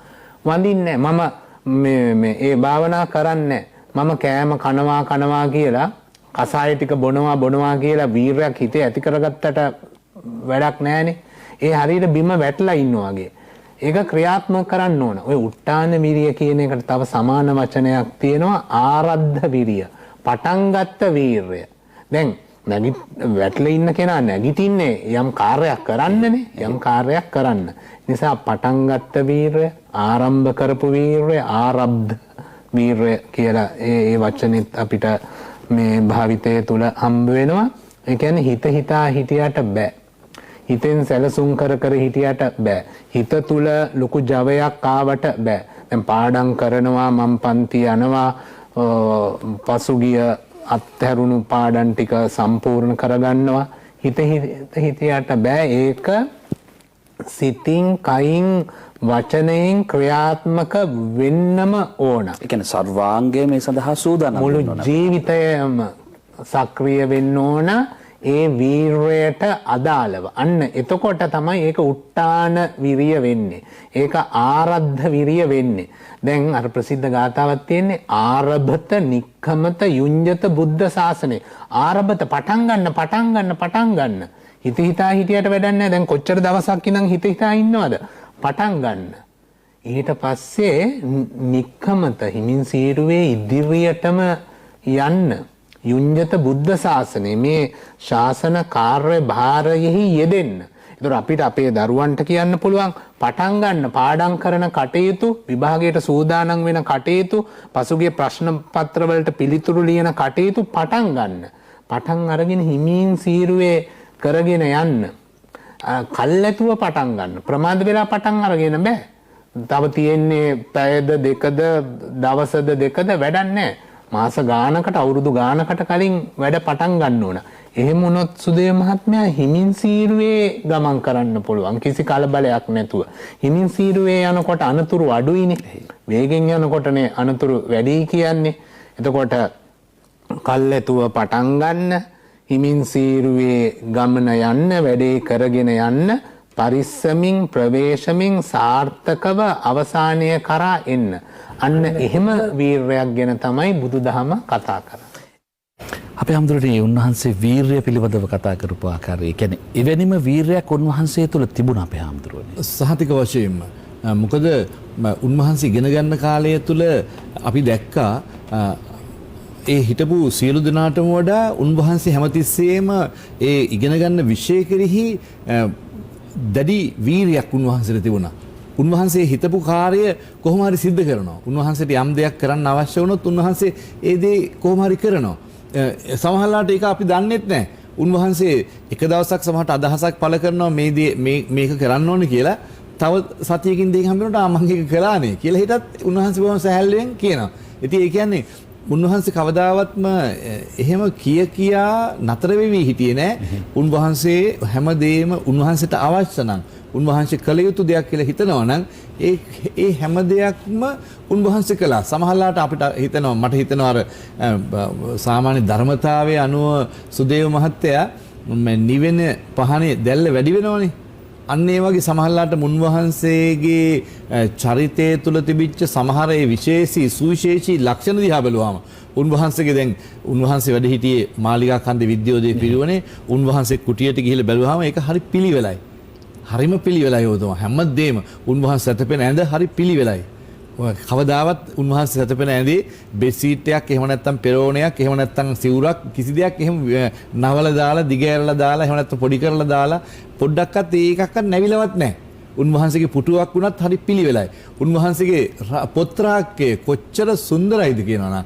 වඳින්නේ මම ඒ භාවනා කරන්නේ මම කෑම කනවා කියලා කසාය ටික බොනවා කියලා වීරයක් හිතේ ඇති කරගත්තට වැඩක් නැහැනේ. ඒ හරියට බිම වැටලා ඉන්නවා වගේ. ඒක ක්‍රියාත්මක කරන්න ඕන. ඔය උට්ටාන විරිය කියන එකට තව සමාන වචනයක් තියෙනවා ආරද්ධ විරිය. පටන් ගත්ත වීරය. දැන් වැටලා ඉන්න කෙනා නැගිටින්නේ යම් කාර්යයක් කරන්නනේ. යම් කාර්යයක් කරන්න. නිසා පටන් ගත්ත වීරය, ආරම්භ කරපු වීරය, ආරබ්ධ වීරය කියලා ඒ වචනෙත් අපිට මේ භාවිතය තුල හම්බ වෙනවා. ඒ කියන්නේ හිතා හිටියට බෑ. හිතෙන් සැලසුම් කර හිටියට බෑ. හිත තුල ලොකු ජවයක් ආවට බෑ. දැන් පාඩම් කරනවා, මම් පන්ති යනවා, පසුගිය අත්හැරුණු පාඩම් ටික සම්පූර්ණ කරගන්නවා. හිතියට බෑ. ඒක සිතින්, කයින්, වචනයෙන් ක්‍රියාත්මක වෙන්නම ඕන. ඒ කියන්නේ සර්වාංගය මේ සඳහා සූදානම් මුළු ජීවිතයම සක්‍රිය වෙන්න ඕන. ඒ වීරයට අදාළව. අන්න එතකොට තමයි ඒක උට්ටාන විරිය වෙන්නේ. ඒක ආරද්ධ විරිය වෙන්නේ. දැන් අර ප්‍රසිද්ධ ගාථාවක් තියෙන්නේ ආරභත නික්ඛමත යුඤ්ජත බුද්ධ ශාසනේ. ආරභත පටන් ගන්න. හිතා හිටියට වැඩක් නැහැ. දැන් කොච්චර දවසක් ඉඳන් හිතා ඉන්නවද? පටන් ගන්න. ඊට පස්සේ නික්ඛමත හිමින් සීරුවේ ඉදිරියටම යන්න. යුඤ්ජත බුද්ධ ශාසනේ මේ ශාසන කාර්ය භාරයෙහි යෙදෙන්න. ඒතර අපිට අපේ දරුවන්ට කියන්න පුළුවන් පටන් ගන්න පාඩම් කරන කටයුතු, විභාගයට සූදානම් වෙන කටයුතු, පසුගිය ප්‍රශ්න පත්‍ර වලට පිළිතුරු ලියන කටයුතු පටන් ගන්න. පටන් අරගෙන හිමින් සීරුවේ කරගෙන යන්න. කල්ැතුව පටන් ගන්න. ප්‍රමාද වෙලා පටන් අරගෙන බෑ. තව තියෙන්නේ පැයද දෙකද දවසද දෙකද වැඩක් නැහැ. මාස ගානකට අවුරුදු ගානකට කලින් වැඩ පටන් ගන්න ඕන. එහෙම වුණොත් සුදේ මහත්මයා හිමින් සීරුවේ ගමන් කරන්න පුළුවන් කිසි කලබලයක් නැතුව. හිමින් සීරුවේ යනකොට අනතුරු අඩුයිනේ. වේගෙන් යනකොටනේ අනතුරු වැඩි කියන්නේ. එතකොට කල්ැතුව පටන් ගන්න, හිමින් සීරුවේ ගමන යන්න, වැඩේ කරගෙන යන්න, පරිස්සමින් ප්‍රවේශමින් සාර්ථකව අවසානය කරා එන්න. අන්න එහෙම වීරයක් ගැන තමයි බුදුදහම කතා කරන්නේ. අපේ හැමදෙරේ උන්වහන්සේ වීරය පිළිබඳව කතා කරපු ආකාරය කියන්නේ එවැනිම වීරයක් උන්වහන්සේ තුළ තිබුණා අපේ හැමදෙරේ. සහතික වශයෙන්ම. මොකද උන්වහන්සේ ඉගෙන ගන්න කාලය තුළ අපි දැක්කා ඒ හිටපු සියලු දෙනාටම වඩා උන්වහන්සේ හැමතිස්සෙම ඒ ඉගෙන ගන්න විෂය කෙරෙහි දැඩි වීරයක් උන්වහන්සේට තිබුණා. උන්වහන්සේ හිතපු කාර්ය කොහොම හරි සිද්ධ කරනවා. උන්වහන්සේට යම් දෙයක් කරන්න අවශ්‍ය වුණොත් උන්වහන්සේ ඒ දේ කොහොම හරි කරනවා. සමහරවිට ඒක අපි දන්නෙත් නැහැ. උන්වහන්සේ එක දවසක් සමහරට අදහසක් පළ කරනවා මේ දේ මේක කරන්න ඕනේ කියලා. තව සතියකින් දෙක හම්බෙනකොට මම ඒක කළානේ කියලා හිතත් උන්වහන්සේ බොහොම සැහැල්ලුවෙන් කියනවා. ඉතින් ඒ කියන්නේ උන්වහන්සේ කවදාවත්ම එහෙම කියා නතර වෙවි හිටියේ නෑ. උන්වහන්සේ හැමදේම උන්වහන්සේට අවශ්‍ය නම් උන්වහන්සේ කළ යුතු දෙයක් කියලා හිතනවා නම් ඒ හැම දෙයක්ම උන්වහන්සේ කළා. සමහරවිට අපිට හිතනවා මට හිතනවා අර සාමාන්‍ය ධර්මතාවයේ අනුව සුදේව මහත්තයා නිවෙන පහනේ දැල්ල වැඩි වෙනවනේ. අන්න ඒ වගේ සමහරලාට මුන්වහන්සේගේ චරිතය තුළ තිබිච්ච සමහර ඒ විශේෂී සුවිශේෂී ලක්ෂණ දිහා බැලුවාම උන්වහන්සේගේ දැන් උන්වහන්සේ වැඩ සිටියේ මාලිගා කන්දේ විද්‍යෝදය පිරිවනේ උන්වහන්සේ කුටියට ගිහිල්ලා බැලුවාම ඒක හරි පිළිවෙලයි. හරිම පිළිවෙලයි උදම හැමදේම උන්වහන්සේ සැතපෙන ඇඳ හරි පිළිවෙලයි. කවදාවත් උන්වහන්සේ සැතපෙන ඇඳේ බෙඩ්ෂීට් එකක් එහෙම නැත්නම් පෙරෝණයක් එහෙම නැත්නම් සිවුරක් කිසි දෙයක් එහෙම නවල දාලා දිගෑරලා දාලා එහෙම නැත්නම් පොඩි කරලා දාලා පොඩ්ඩක්වත් ඒකක්වත් නැවිලවත් නැහැ. උන්වහන්සේගේ පුටුවක් වුණත් හරි පිළිවෙලයි. උන්වහන්සේගේ පොත් රාක්කය කොච්චර සුන්දරයිද කියනවා නම්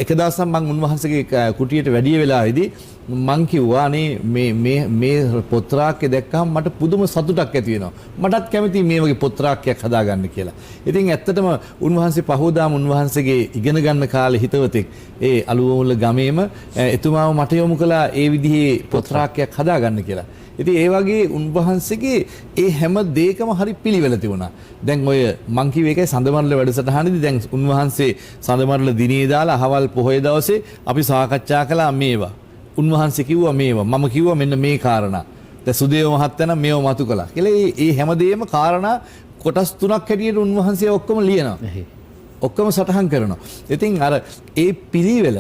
එක දවසක් මම උන්වහන්සේගේ කුටියට වැඩි වෙලාවේදී මං කිව්වා අනේ මේ පොත් රාක්කය දැක්කම මට පුදුම සතුටක් ඇති වෙනවා. මටත් කැමතියි මේ වගේ පොත් රාක්කයක් හදාගන්න කියලා. ඉතින් ඇත්තටම උන්වහන්සේ පහෝදාම උන්වහන්සේගේ ඉගෙන ගන්න කාලේ හිතවතෙක් ඒ අලුවමුල්ල ගමේම එතුමාව මට යොමු කළා ඒ විදිහේ පොත් රාක්කයක් හදාගන්න කියලා. ඉතින් ඒ වගේ උන්වහන්සේගේ ඒ හැම දෙයකම හරි පිළිවෙල තිබුණා. දැන් ඔය මං කිව්ව එකයි සඳමරල වැඩසටහනේදී දැන් උන්වහන්සේ සඳමරල දිනේ දාලා අහවල් පොහොය දවසේ අපි සාකච්ඡා කළා මේවා. උන්වහන්සේ කිව්වා මේවා මම කිව්වා මෙන්න මේ කාරණා. දැන් සුදේව මහත්තයා නම් මේව මතු කළා කියලා ඒ හැමදේම කාරණා කොටස් 3ක් හැටියට උන්වහන්සේ ඔක්කොම ලියනවා. ඔක්කොම සටහන් කරනවා. ඉතින් අර ඒ පිළිවෙල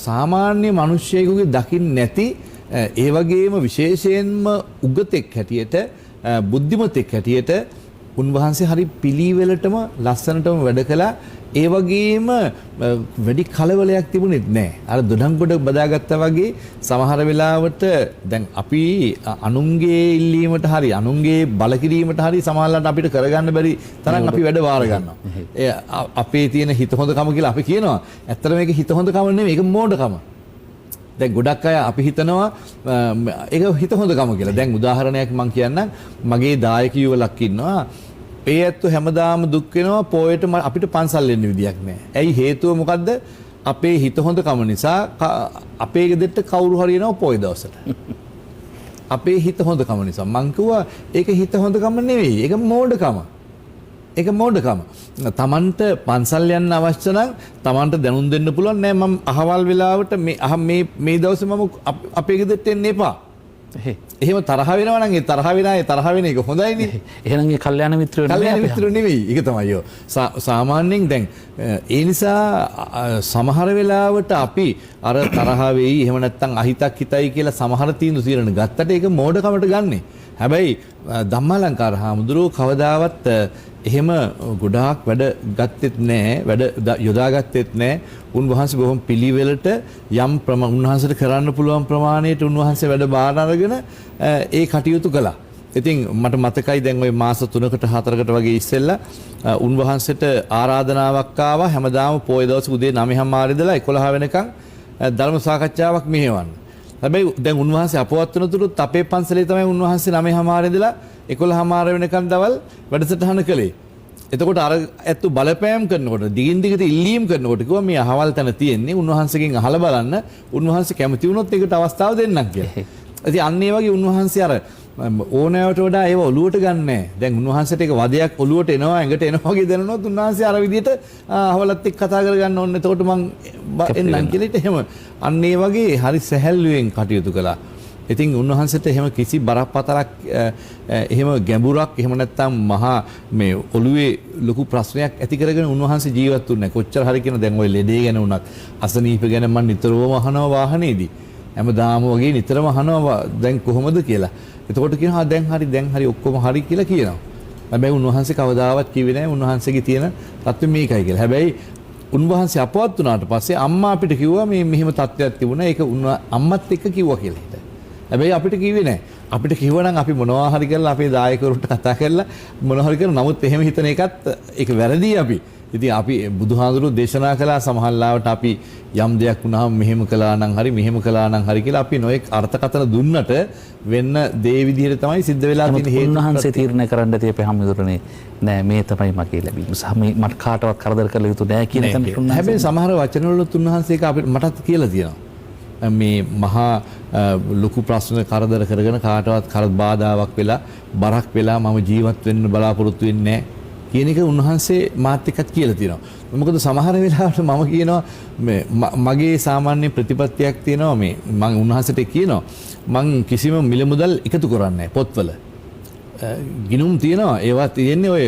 සාමාන්‍ය මිනිස්සෙකුගේ දකින්න නැති ඒ වගේම විශේෂයෙන්ම උගතෙක් හැටියට බුද්ධිමතෙක් හැටියට උන්වහන්සේ හරි පිළිවෙලටම ලස්සනටම වැඩ කළා. ඒ වගේම වැඩි කලබලයක් තිබුණෙත් නැහැ. අර දොඩංගොඩ බදාගත්තා වගේ සමහර වෙලාවට දැන් අපි අනුන්ගේ ඉල්ලීමට හරි අනුන්ගේ බලකිරීමට හරි සමහරවිට අපිට කරගන්න බැරි තරම් අපි වැඩ වාර ගන්නවා. ඒ අපේ තියෙන හිත හොඳකම කියලා අපි කියනවා. ඇත්තට මේක හිත හොඳකම නෙමෙයි. ඒක මෝඩකම. දැන් ගොඩක් අය අපි හිතනවා ඒක හිත හොඳකම කියලා. දැන් උදාහරණයක් මම කියන්නම්. මගේ දායකයෝ ලක් ඉන්නවා. ඒ ඇත්තෝ හැමදාම දුක් වෙනවා පොයට අපිට පන්සල් එන්න විදියක් නැහැ. ඇයි හේතුව මොකද්ද? අපේ හිත හොඳකම නිසා අපේ ගෙදරට කවුරු හරි එනවා පොය දවසට. අපේ හිත හොඳකම නිසා. මං කිව්වා ඒක හිත හොඳකම නෙවෙයි. ඒක මෝඩකම. ඒක මෝඩකම. තමන්ට පන්සල් යන්න අවශ්‍ය නම් තමන්ට දැනුම් දෙන්න පුළුවන් නෑ මම අහවල් වෙලාවට මේ දවසේ මම අපේ ගෙදරට එන්න එපා. එහෙම තරහ වෙනවා නම් ඒ තරහ වෙන අය තරහ වෙන එක හොඳයිනේ. එහෙනම් ඒ කල්යාණ මිත්‍රයෝ නෙවෙයි. ඒක තමයි යෝ. සාමාන්‍යයෙන් දැන් ඒ නිසා සමහර වෙලාවට අපි අර තරහ වෙයි එහෙම නැත්නම් අහිතක් හිතයි කියලා සමහර තීරණ ගත්තට ඒක මෝඩකමට ගන්නෙ. හැබැයි ධම්මාලංකාර හාමුදුරුවෝ කවදාවත් එහෙම ගොඩාක් වැඩ ගත්තෙත් නැහැ, වැඩ යොදාගත්තෙත් නැහැ. උන්වහන්සේ බොහොම පිළිවෙලට යම් උන්වහන්සේට කරන්න පුළුවන් ප්‍රමාණයට උන්වහන්සේ වැඩ බාර අරගෙන ඒ කටයුතු කළා. ඉතින් මට මතකයි දැන් ওই මාස 3කට 4කට වගේ ඉස්සෙල්ලා උන්වහන්සේට ආරාධනාවක් ආවා හැමදාම පොය දවස් උදේ 9:00 ඉඳලා 11 වෙනකන් ධර්ම සාකච්ඡාවක් මෙහෙවන්න. හැබැයි දැන් උන්වහන්සේ අපවත් වෙනතුරුත් අපේ පන්සලේ තමයි උන්වහන්සේ 9:00 ඉඳලා 11:00 වෙනකන් දවල් වැඩසටහන කළේ. එතකොට අර ඇත්තු බලපෑම් කරනකොට දිගින් දිගට ඉල්ලීම් කරනකොට කිව්වා මේ අහවල් තැන තියෙන්නේ උන්වහන්සේගෙන් අහලා බලන්න උන්වහන්සේ කැමති වුණොත් ඒකට අවස්ථාව දෙන්නම් කියලා. ඉතින් අන්න ඒ වගේ උන්වහන්සේ අර ඕනෑවට වඩා ඒව ඔලුවට ගන්නෑ. දැන් උන්වහන්සේට ඒක වදයක් ඔලුවට එනවා ඇඟට එනවා වගේ දැනුනොත් උන්වහන්සේ අර විදිහට අහවලත් එක්ක කතා කරගන්න ඕනේ. එතකොට මං එන්නම් කියලා එහෙම අන්න ඒ වගේ හරි සැහැල්ලුවෙන් කටයුතු කළා. ඉතින් උන්වහන්සේට එහෙම කිසි බරපතලක් එහෙම ගැඹුරක් එහෙම නැත්නම් මහා මේ ඔළුවේ ලොකු ප්‍රශ්නයක් ඇති කරගෙන උන්වහන්සේ ජීවත් වුණේ නැහැ. කොච්චර හරි කියන දැන් ওই ලෙඩේ ගැන උනත් අසනීප ගැන මම නිතරම අහනවා වාහනේදී. හැමදාම වගේ නිතරම අහනවා දැන් කොහොමද කියලා. එතකොට කියනවා දැන් හරි ඔක්කොම හරි කියලා කියනවා. හැබැයි උන්වහන්සේ කවදාවත් කිව්වේ නැහැ උන්වහන්සේගේ තියෙන තත්ත්වය මේකයි කියලා. හැබැයි උන්වහන්සේ අපවත් වුණාට පස්සේ අම්මා අපිට කිව්වා මේ මෙහෙම තත්ත්වයක් තිබුණා. ඒක අම්මත් එක්ක කිව්වා කියලා හිතා. හැබැයි අපිට කිව්වේ නැහැ. අපිට කිව්වනම් අපි මොනවා හරි කරලා අපේ දායකවරුන්ට කතා කරලා මොනවා හරි කරලා නමුත් එහෙම හිතන එකත් ඒක වැරදි අපි. ඉතින් අපි බුදුහාඳුරු දේශනා කළා සමහරවිට අපි යම් දෙයක් වුණාම මෙහෙම කළා නම් හරි මෙහෙම කළා නම් හරි කියලා අපි නොඑක් අර්ථකථන දුන්නට වෙන්න දේ විදිහට තමයි සිද්ධ වෙලා තියෙන හේතු. උන්වහන්සේ තීරණය කරන්න තියපේ හැමදෙරනේ නෑ මේ තමයි මගේ ලැබීම. සහ මේ මට කාටවත් කරදර කළ යුතු නෑ කියන එක උන්වහන්සේ. හැබැයි සමහර වචනවලත් උන්වහන්සේ අපිට මටත් කියලා තියෙනවා. මේ මහා ලොකු ප්‍රශ්න කරදර කරගෙන කාටවත් බාධාවක් වෙලා බරක් වෙලා මම ජීවත් වෙන්න බලාපොරොත්තු වෙන්නේ නැහැ කියන එක උන්වහන්සේ මාත් එක්කත් කියලා තියෙනවා. මොකද සමහර වෙලාවට මම කියනවා මගේ සාමාන්‍ය ප්‍රතිපත්තියක් තියෙනවා මේ මම උන්වහන්සේට කියනවා මං කිසිම මිල මුදල් එකතු කරන්නේ නැහැ පොත්වල. ගිනුම් තියෙනවා ඒවා තියෙන්නේ ඔය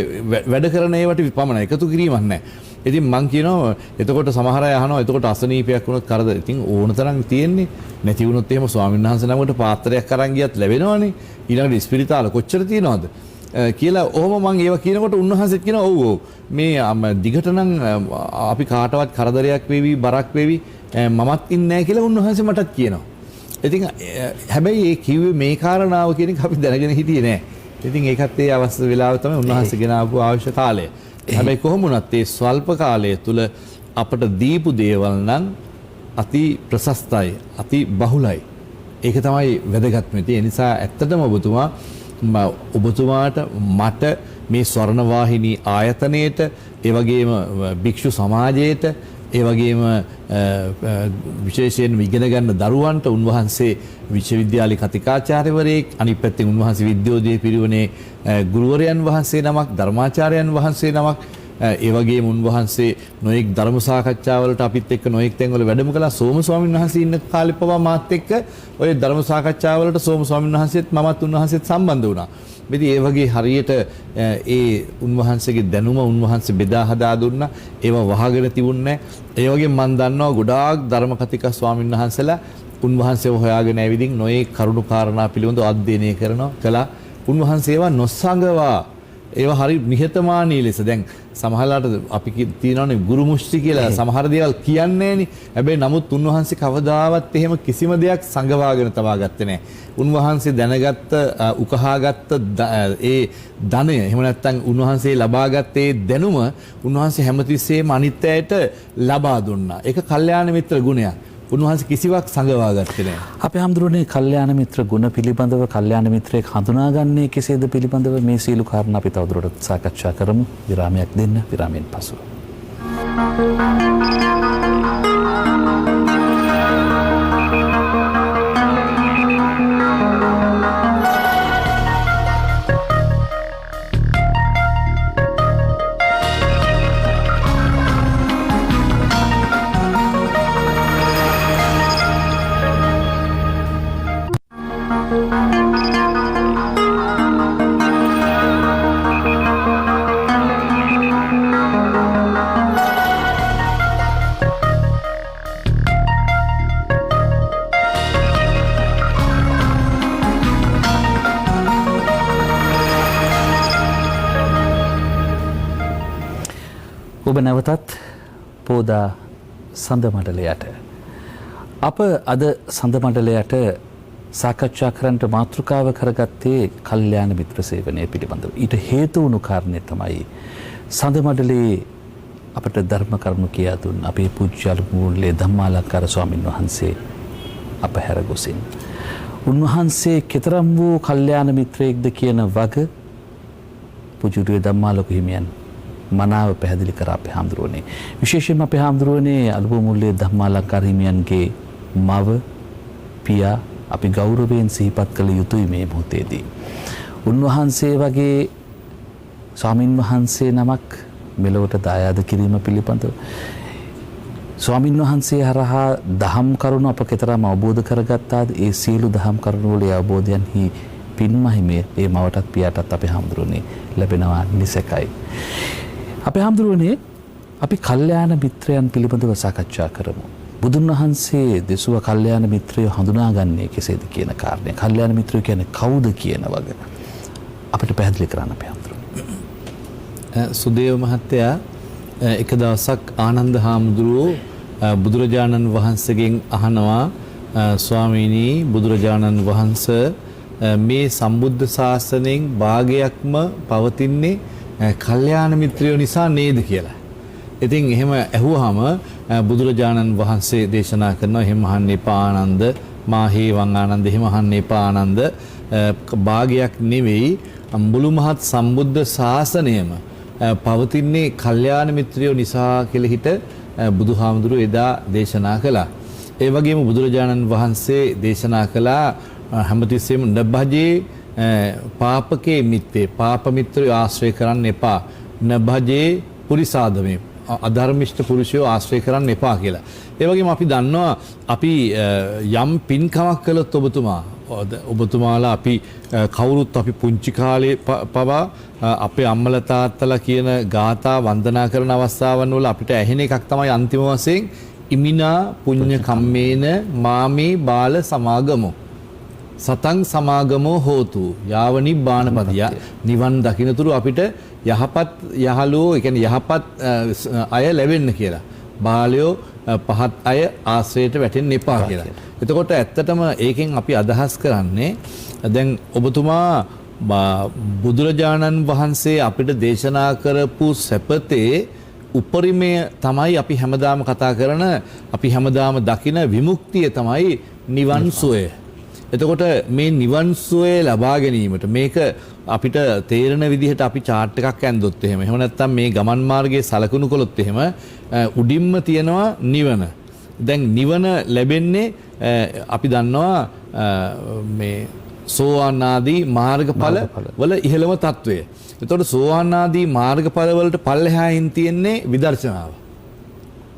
වැඩ කරන ඒවට පමණයි එකතු කිරීමක් නැහැ. ඉතින් මං කියනවා එතකොට සමහර අය අහනවා එතකොට අසනීපයක් වුණොත් කරදර. ඉතින් ඕන තරම් තියෙන්නේ. නැති වුණොත් එහෙම ස්වාමීන් වහන්සේ නමකට පාත්‍රයක් අරන් ගියත් ලැබෙනවනේ. ඊළඟට ස්පිරිතාල කොච්චර තියෙනවද කියලා ඔහොම මං ඒවා කියනකොට උන්වහන්සේත් කියනවා ඔව් මේ දිගට නම් අපි කාටවත් කරදරයක් වේවි බරක් වේවි මමත් ඉන්නේ නැහැ කියලා උන්වහන්සේ මටත් කියනවා. ඉතින් හැබැයි ඒ කිව්වේ මේ කාරණාව කියන එක අපි දැනගෙන හිටියේ නැහැ. ඉතින් ඒකත් ඒ අවස්ථ වෙලාව තමයි උන්වහන්සේ ගෙන ආපු අවශ්‍ය කාලය. හැබැයි කොහොම වුණත් ඒ ස්වල්ප කාලය තුල අපට දීපු දේවල් නම් අති ප්‍රශස්තයි, අති බහුලයි. ඒක තමයි වැදගත්ම. ඒ නිසා ඇත්තටම ඔබතුමාට මට මේ ස්වර්ණවාහිනී ආයතනයේට ඒ වගේම භික්ෂු සමාජයට ඒ වගේම විශේෂයෙන් ඉගෙන ගන්න දරුවන්ට උන්වහන්සේ විශ්වවිද්‍යාලේ කතිකාචාර්යවරයෙක් අනිත් පැත්තෙන් උන්වහන්සේ විද්‍යෝදය පිරිවෙනේ ගුරුවරයන් වහන්සේ නමක් ධර්මාචාර්යයන් වහන්සේ නමක් ඒ වගේම උන්වහන්සේ නොයෙක් ධර්ම සාකච්ඡාවලට අපිත් එක්ක නොයෙක් තැන්වල වැඩම කළා. සෝම ස්වාමීන් වහන්සේ ඉන්න කාලේ පවා මාත් එක්ක ඔය ධර්ම සාකච්ඡාවලට සෝම ස්වාමීන් වහන්සේත් මමත් උන්වහන්සේත් සම්බන්ධ වුණා. ඉතින් ඒ වගේ හරියට ඒ උන්වහන්සේගේ දැනුම උන්වහන්සේ බෙදා හදා දුන්නා. ඒව වහගෙන තිබුණේ නැහැ. ඒ වගේ මම දන්නවා ගොඩාක් ධර්ම කතික ස්වාමීන් වහන්සේලා උන්වහන්සේව හොයාගෙන ඇවිදින් නොයෙක් කරුණු කාරණා පිළිබඳව අධ්‍යයනය කළා. උන්වහන්සේ ඒවා නොසඟවා ඒවා හරි නිහතමානී ලෙස දැන් සමහරලාට අපි තියනවානේ ගුරු මුෂ්ටි කියලා සමහර දේවල් කියන්නේ නැහෙනි. හැබැයි නමුත් උන්වහන්සේ කවදාවත් එහෙම කිසිම දෙයක් සංගවාගෙන තබා ගත්තේ නැහැ. උන්වහන්සේ දැනගත්ත උකහාගත්ත ඒ ධනය එහෙම නැත්නම් උන්වහන්සේ ලබාගත් ඒ දැනුම උන්වහන්සේ හැමතිස්සෙම අනිත් අයට ලබා දුන්නා. ඒක කල්යාණ මිත්‍ර ගුණයක්. උන්වහන්සේ කිසිවක් සංගවා ගත්තේ නැහැ. අපේ හඳුරන්නේ කල්යාණ මිත්‍ර ගුණ පිළිබඳව කල්යාණ මිත්‍රයෙක් හඳුනාගන්නේ කෙසේද පිළිබඳව මේ සීල කාරණා අපි තවදුරටත් සාකච්ඡා කරමු. විරාමයක් දෙන්න. විරාමයෙන් පසු. ඔබ නැවතත් පෝදා සඳ මණ්ඩලයට අප අද සඳ මණ්ඩලයට සාකච්ඡා කරන්නට මාතෘකාව කරගත්තේ කල්යාණ මිත්‍ර සේවනය පිළිබඳව. ඊට හේතු වුණු කාරණේ තමයි සඳ මණ්ඩලයේ අපට ධර්ම කරුණු කියා දුන් අපේ පූජ්‍ය මූල්‍ය ධම්මාලංකාර ස්වාමීන් වහන්සේ අප හැර ගොසින් උන්වහන්සේ කෙතරම් වූ කල්යාණ මිත්‍රයෙක්ද කියන වග පූජ්‍ය ධම්මාලක හිමියන් මනාව පැහැදිලි කර අපේ හාමුදුරුවනේ. විශේෂයෙන්ම අපේ හාමුදුරුවනේ අලුබ මුල්ලේ ධම්මාලංකාර හිමියන්ගේ මව පියා අපි ගෞරවයෙන් සිහිපත් කළ යුතුයි මේ මොහොතේදී. උන්වහන්සේ වගේ ස්වාමින් වහන්සේ නමක් මෙලොවට දායාද කිරීම පිළිබඳව ස්වාමින් වහන්සේ හරහා දහම් කරුණු අප කෙතරම් අවබෝධ කරගත්තාද ඒ සියලු දහම් කරුණු වල අවබෝධයන්හි පින්මහිමේ ඒ මවටත් පියාටත් අපේ හාමුදුරුවනේ ලැබෙනවා නිසකයි. අපේ හාමුදුරුවනේ අපි කල්යාණ මිත්‍රයන් පිළිබඳව සාකච්ඡා කරමු. බුදුන් වහන්සේ දෙසුව කල්යාණ මිත්‍රයෝ හඳුනාගන්නේ කෙසේද කියන කාරණය. කල්යාණ මිත්‍රයෝ කියන්නේ කවුද කියන වග අපිට පැහැදිලි කරන්න අපේ හාමුදුරුවෝ. සුදේව මහත්තයා එක දවසක් ආනන්ද හාමුදුරුවෝ බුදුරජාණන් වහන්සේගෙන් අහනවා ස්වාමීනි බුදුරජාණන් වහන්සේ මේ සම්බුද්ධ ශාසනයෙන් භාගයක්ම පවතින්නේ කල්යාණ මිත්‍රයෝ නිසා නේද කියලා. ඉතින් එහෙම ඇහුවාම බුදුරජාණන් වහන්සේ දේශනා කරනවා එහෙම අහන්න එපා ආනන්ද මාහේ වං ආනන්ද එහෙම අහන්න එපා ආනන්ද භාගයක් නෙවෙයි මුළු මහත් සම්බුද්ධ ශාසනයම පවතින්නේ කල්යාණ මිත්‍රයෝ නිසා කියලා හිට බුදුහාමුදුරුවෝ එදා දේශනා කළා. ඒ වගේම බුදුරජාණන් වහන්සේ දේශනා කළා හැමතිස්සෙම නබ්බජේ පාපකේ මිත්තේ පාප මිත්‍රයෝ ආශ්‍රය කරන්න එපා. නබ්බජේ පුරිසාදමේ අධර්මිෂ්ඨ පුරුෂයෝ ආශ්‍රය කරන්න එපා කියලා. ඒ වගේම අපි දන්නවා අපි යම් පින්කමක් කළොත් ඔබතුමාලා අපි කවුරුත් අපි පුංචි කාලේ පවා අපේ අම්මලා තාත්තලා කියන ගාථා වන්දනා කරන අවස්ථාවන් වල අපිට ඇහෙන එකක් තමයි අන්තිම වශයෙන් ඉමිනා පුඤ්ඤ කම්මේන මාමේ බාල සමාගමෝ සතං සමාගමෝ හෝතු යාව නිබ්බානපදිය නිවන් දකින්නතුරු අපිට යහපත් යහලෝ ඒ කියන්නේ යහපත් අය ලැබෙන්න කියලා. බාලයෝ පහත් අය ආශ්‍රයයට වැටෙන්න එපා කියලා. එතකොට ඇත්තටම ඒකෙන් අපි අදහස් කරන්නේ දැන් ඔබතුමා බුදුරජාණන් වහන්සේ අපිට දේශනා කරපු සැපතේ උපරිමය තමයි අපි හැමදාම කතා කරන අපි හැමදාම දකින විමුක්තිය තමයි නිවන් සුවය. එතකොට මේ නිවන් සුවය ලබා ගැනීමට මේක අපිට තේරෙන විදිහට අපි chart එකක් ඇන්දොත් එහෙම නැත්නම් මේ ගමන් මාර්ගයේ සලකුණු කළොත් එහෙම උඩින්ම තියෙනවා නිවන. දැන් නිවන ලැබෙන්නේ අපි දන්නවා මේ සෝවාන් ආදී මාර්ගඵල වල ඉහළම తත්වය. එතකොට සෝවාන් ආදී මාර්ගඵලවලට පල්ලෙහායින් තියෙන්නේ විදර්ශනාව.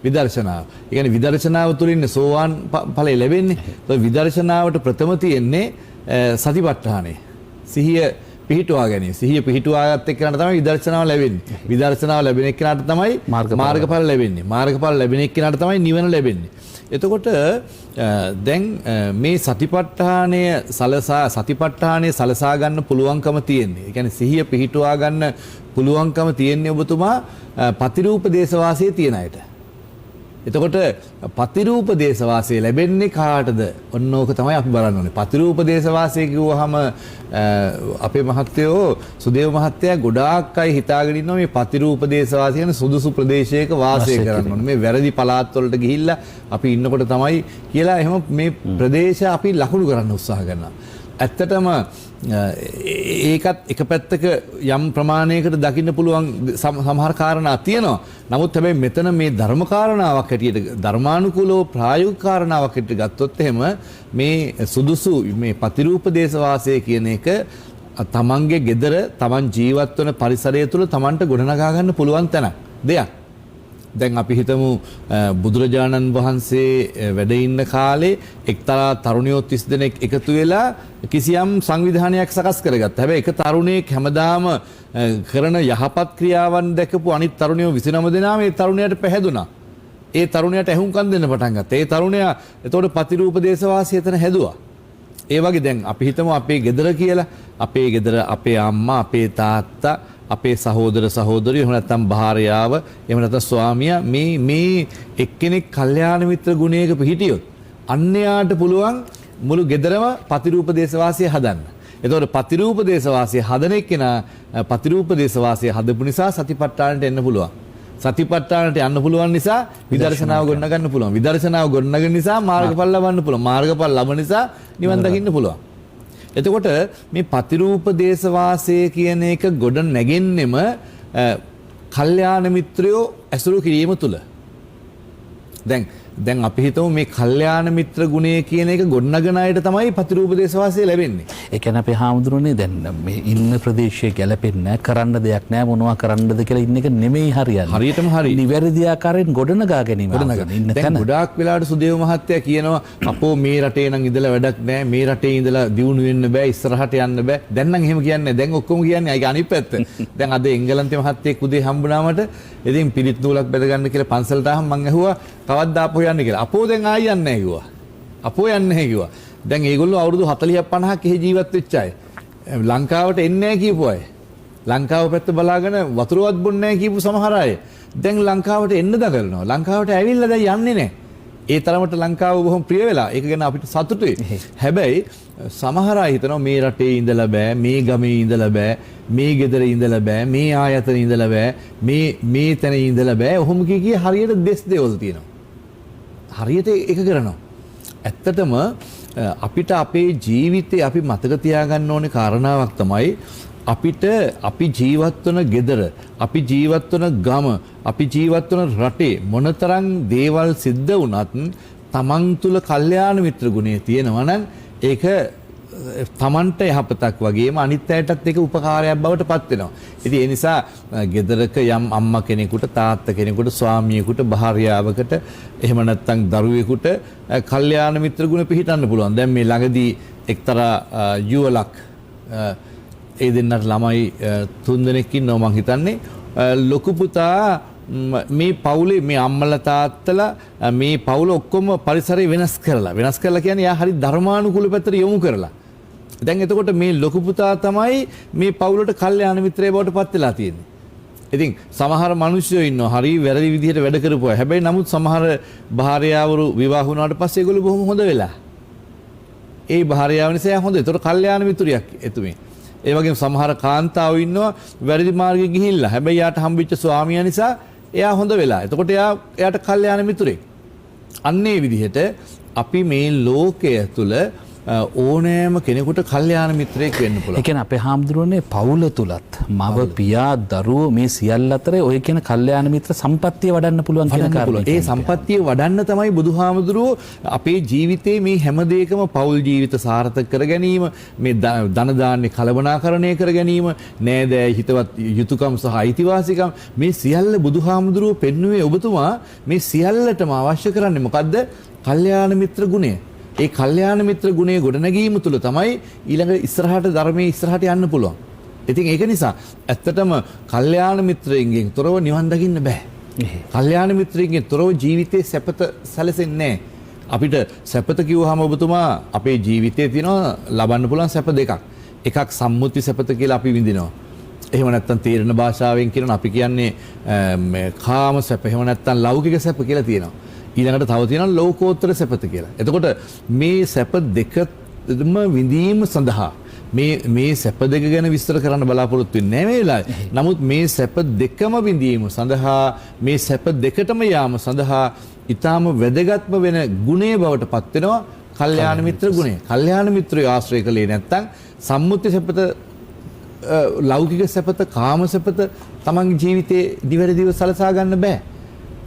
විදර්ශනාව. ඒ කියන්නේ විදර්ශනාව තුළින් සෝවාන් ඵලය ලැබෙන්නේ. ඒ විදර්ශනාවට ප්‍රථම තියෙන්නේ සතිපට්ඨානය. සිහිය පිහිටුවා ගැනීම. සිහිය පිහිටුවාගත් එක්කනට තමයි විදර්ශනාව ලැබෙන්නේ. විදර්ශනාව ලැබෙන එක්කනට තමයි මාර්ගඵල ලැබෙන්නේ. මාර්ගඵල ලැබෙන එක්කනට තමයි නිවන ලැබෙන්නේ. එතකොට දැන් මේ සතිපට්ඨානය සලසා ගන්න පුළුවන්කම තියෙන්නේ. ඒ කියන්නේ සිහිය පිහිටුවා ගන්න පුළුවන්කම තියෙන්නේ ඔබතුමා පතිරූප දේශවාසයේ තියෙන අයට. එතකොට පතිරූප දේශවාසය ලැබෙන්නේ කාටද? ඔන්න ඕක තමයි අපි බලන්න ඕනේ. පතිරූප දේශවාසය කිව්වහම අපේ මහත්තයෝ සුදේව මහත්තයා ගොඩාක් අය හිතාගෙන ඉන්නවා මේ පතිරූප දේශවාසය කියන සුදුසු ප්‍රදේශයක වාසය කරන්න ඕනේ. මේ වැරදි පළාත් වලට ගිහිල්ලා අපි ඉන්නකොට තමයි කියලා එහෙම මේ ප්‍රදේශ අපි ලකුණු කරන්න උත්සාහ කරනවා. ඇත්තටම ඒකත් එක පැත්තක යම් ප්‍රමාණයකට දකින්න පුළුවන් සමහර කාරණා තියෙනවා. නමුත් හැබැයි මෙතන මේ ධර්ම කාරණාවක් හැටියට ධර්මානුකූලව ප්‍රායෝගික කාරණාවක් හැටියට ගත්තොත් එහෙම මේ සුදුසු මේ පතිරූප දේශවාසය කියන එක තමන්ගේ gedara තමන් ජීවත් වන පරිසරය තුළ තමන්ට ගොඩනගා ගන්න පුළුවන් තැනක් දෙයක්. දැන් අපි හිතමු බුදුරජාණන් වහන්සේ වැඩ ඉන්න කාලේ එක්තරා තරුණයෝ 30 දෙනෙක් එකතු වෙලා කිසියම් සංවිධානයක් සකස් කරගත්තා. හැබැයි එක තරුණයෙක් හැමදාම කරන යහපත් ක්‍රියාවන් දැකපු අනිත් තරුණයෝ 29 දෙනා මේ තරුණයාට පැහැදුනා. ඒ තරුණයාට ඇහුම්කන් දෙන්න පටන් ගත්තා. ඒ තරුණයා එතකොට පතිරූප දේශවාසී එතන හැදුවා. ඒ වගේ දැන් අපි හිතමු අපේ ගෙදර කියලා. අපේ ගෙදර අපේ අම්මා, අපේ තාත්තා, අපේ සහෝදර සහෝදරියෝ එහෙම නැත්නම් භාර්යාව එහෙම නැත්නම් ස්වාමියා මේ එක්කෙනෙක් කල්යාණ මිත්‍ර ගුණයක පිහිටියොත් අන්‍යයාට පුළුවන් මුළු ගෙදරම පතිරූප දේශවාසය හදන්න. එතකොට පතිරූප දේශවාසය හදන එක්කෙනා පතිරූප දේශවාසය හදපු නිසා සතිපට්ඨානට එන්න පුළුවන්. සතිපට්ඨානට යන්න පුළුවන් නිසා විදර්ශනාව ගොඩනගන්න පුළුවන්. විදර්ශනාව ගොඩනගන නිසා මාර්ගඵල ලබන්න පුළුවන්. මාර්ගඵල ලබන නිසා නිවන් දකින්න පුළුවන්. එතකොට මේ පතිරූප දේශවාසය කියන එක ගොඩ නැගෙන්නෙම කල්යාණ මිත්‍රයෝ ඇසුරු කිරීම තුල. දැන් අපි හිතමු මේ කල්යාණ මිත්‍ර ගුණය කියන එක ගොඩනගන අයට තමයි පතිරූප දේශවාසය ලැබෙන්නේ. ඒ කියන්නේ අපේ හාමුදුරනේ දැන් මේ ඉන්න ප්‍රදේශයේ ගැලපෙන්නේ නැහැ, කරන්න දෙයක් නැහැ, මොනවා කරන්නද කියලා ඉන්න එක නෙමෙයි හරියන්නේ. හරියටම හරි. නිවැරදි ආකාරයෙන් ගොඩනගා ගැනීම. ඉන්න දැන් ගොඩාක් වෙලාවට සුදේව මහත්තයා කියනවා අපෝ මේ රටේ නම් ඉඳලා වැඩක් නැහැ, මේ රටේ ඉඳලා දියුණු වෙන්න බෑ, ඉස්සරහට යන්න බෑ. දැන් නම් එහෙම කියන්නේ දැන් ඔක්කොම කියන්නේ ඒක අනිත් පැත්ත. දැන් අද එංගලන්තේ මහත්තයෙක් උදේ හම්බුනා මට. ඉතින් පිරිත් නූලක් බැද ගන්න කියලා පන්සලට ආවම මං ඇහුවා කවද්ද ආපහු යන්න කියලා. අපෝ දැන් ආයි යන්නේ නැහැ කිව්වා. අපෝ යන්නේ නැහැ කිව්වා. දැන් ඒගොල්ලෝ අවුරුදු 40ක් 50ක් එහෙ ජීවත් වෙච්ච අය. ලංකාවට එන්නේ නැහැ කියපු අය. ලංකාව පැත්ත බලාගෙන වතුරවත් බොන්නේ නැහැ කියපු සමහර අය. දැන් ලංකාවට එන්න දඟලනවා. ලංකාවට ඇවිල්ලා දැන් යන්නේ නැහැ. ඒ තරමට ලංකාව බොහොම ප්‍රිය වෙලා. ඒක ගැන අපිට සතුටුයි. හැබැයි සමහර අය හිතනවා මේ රටේ ඉඳලා බෑ, මේ ගමේ ඉඳලා බෑ, මේ ගෙදර ඉඳලා බෑ, මේ ආයතන ඉඳලා බෑ, මේ තැන ඉඳලා බෑ. ඔහොම කිය හරියට දෙස් දෙවල් තියෙනවා. හරියට ඒක කරනවා. ඇත්තටම අපිට අපේ ජීවිතේ අපි මතක තියාගන්න ඕනේ කාරණාවක් තමයි අපිට අපි ජීවත් වන ගෙදර, අපි ජීවත් වන ගම, අපි ජීවත් වන රටේ මොනතරම් දේවල් සිද්ධ වුණත් තමන් තුල කල්යාණ මිත්‍ර ගුණය තියෙනවා නම් ඒක තමන්ට යහපතක් වගේම අනිත් අයටත් ඒක උපකාරයක් බවට පත් වෙනවා. ඉතින් ඒ නිසා ගෙදරක යම් අම්මා කෙනෙකුට, තාත්තා කෙනෙකුට, ස්වාමියෙකුට, භාර්යාවකට, එහෙම නැත්නම් දරුවෙකුට කල්යාණ මිත්‍ර ගුණ පිහිටන්න පුළුවන්. දැන් මේ ළඟදී එක්තරා යුවලක් ඒ දෙන්නට ළමයි 3 දෙනෙක් ඉන්නවා මං හිතන්නේ. ලොකු පුතා මේ පවුලේ මේ අම්මලා තාත්තලා මේ පවුල ඔක්කොම පරිසරය වෙනස් කරලා කියන්නේ යා හරි ධර්මානුකූල පැත්තට යොමු කරලා. දැන් එතකොට මේ ලොකු පුතා තමයි මේ පවුලට කල්යාණ මිත්‍රය බවට පත් වෙලා තියෙන්නේ. ඉතින් සමහර මිනිස්සු ඉන්නවා හරි වැරදි විදිහට වැඩ කරපුවා. හැබැයි නමුත් සමහර භාර්යාවරු විවාහ වුණාට පස්සේ ඒගොල්ලෝ බොහොම හොඳ වෙලා. ඒ භාර්යාව නිසා යා හොඳ. ඒතකොට කල්යාණ මිත්‍රියක් එතුමේ. ඒ වගේම සමහර කාන්තාවෝ ඉන්නවා වැරදි මාර්ගෙ ගිහිල්ලා. හැබැයි යාට හම්බෙච්ච ස්වාමියා නිසා එයා හොඳ වෙලා. එතකොට එයාට කල්යාණ මිතුරෙක්. අන්න ඒ විදිහට අපි මේ ලෝකය තුල ඕනෑම කෙනෙකුට කල්යාණ මිත්‍රයෙක් වෙන්න පුළුවන්. ඒ කියන්නේ අපේ හාමුදුරුවනේ පවුල තුලත් මව පියා දරුවෝ මේ සියල්ල අතර ඔය කියන කල්යාණ මිත්‍ර සම්පත්තිය වඩන්න පුළුවන් කියන කාරණේ. ඒ සම්පත්තිය වඩන්න තමයි බුදුහාමුදුරුවෝ අපේ ජීවිතේ මේ හැම දෙයකම පෞල් ජීවිත සාර්ථක කර ගැනීම, මේ ධන දාන්නේ කලබනාකරණය කර ගැනීම, නෑදෑ හිතවත් යුතුයකම් සහ අයිතිවාසිකම් මේ සියල්ල බුදුහාමුදුරුවෝ පෙන්වුවේ ඔබතුමා මේ සියල්ලටම අවශ්‍ය කරන්නේ මොකද්ද? කල්යාණ මිත්‍ර ගුණය. ඒ කල්යාණ මිත්‍ර ගුණය ගොඩනැගීම තුළ තමයි ඊළඟ ඉස්සරහට ධර්මයේ ඉස්සරහට යන්න පුළුවන්. ඉතින් ඒක නිසා ඇත්තටම කල්යාණ මිත්‍රයෙන්ගෙන් තොරව නිවන් දකින්න බෑ. කල්යාණ මිත්‍රයෙන්ගෙන් තොරව ජීවිතේ සැපත සැලසෙන්නේ නැහැ. අපිට සැපත කිව්වහම ඔබතුමා අපේ ජීවිතේ තියෙනවා ලබන්න පුළුවන් සැප දෙකක්. එකක් සම්මුති සැපත කියලා අපි විඳිනවා. එහෙම නැත්නම් තේරෙන භාෂාවෙන් කියනවා අපි කියන්නේ කාම සැප. එහෙම නැත්නම් ලෞකික සැප කියලා තියෙනවා. ඊළඟට තව තියෙනවා ලෝකෝත්තර සැපත කියලා. එතකොට මේ සැප දෙකම විඳීම සඳහා මේ සැප දෙක ගැන විස්තර කරන්න බලාපොරොත්තු වෙන්නේ නැහැ මේ වෙලාවේ. නමුත් මේ සැප දෙකම විඳීම සඳහා මේ සැප දෙකටම යාම සඳහා ඊටාම වැදගත්ම වෙන ගුණය බවට පත් වෙනවා කල්යාණ මිත්‍ර ගුණය. කල්යාණ මිත්‍රය ආශ්‍රය කළේ නැත්නම් සම්මුති සැපත, ලෞකික සැපත, කාම සැපත තමන්ගේ ජීවිතේ දිවැරදිව සලසා ගන්න බෑ.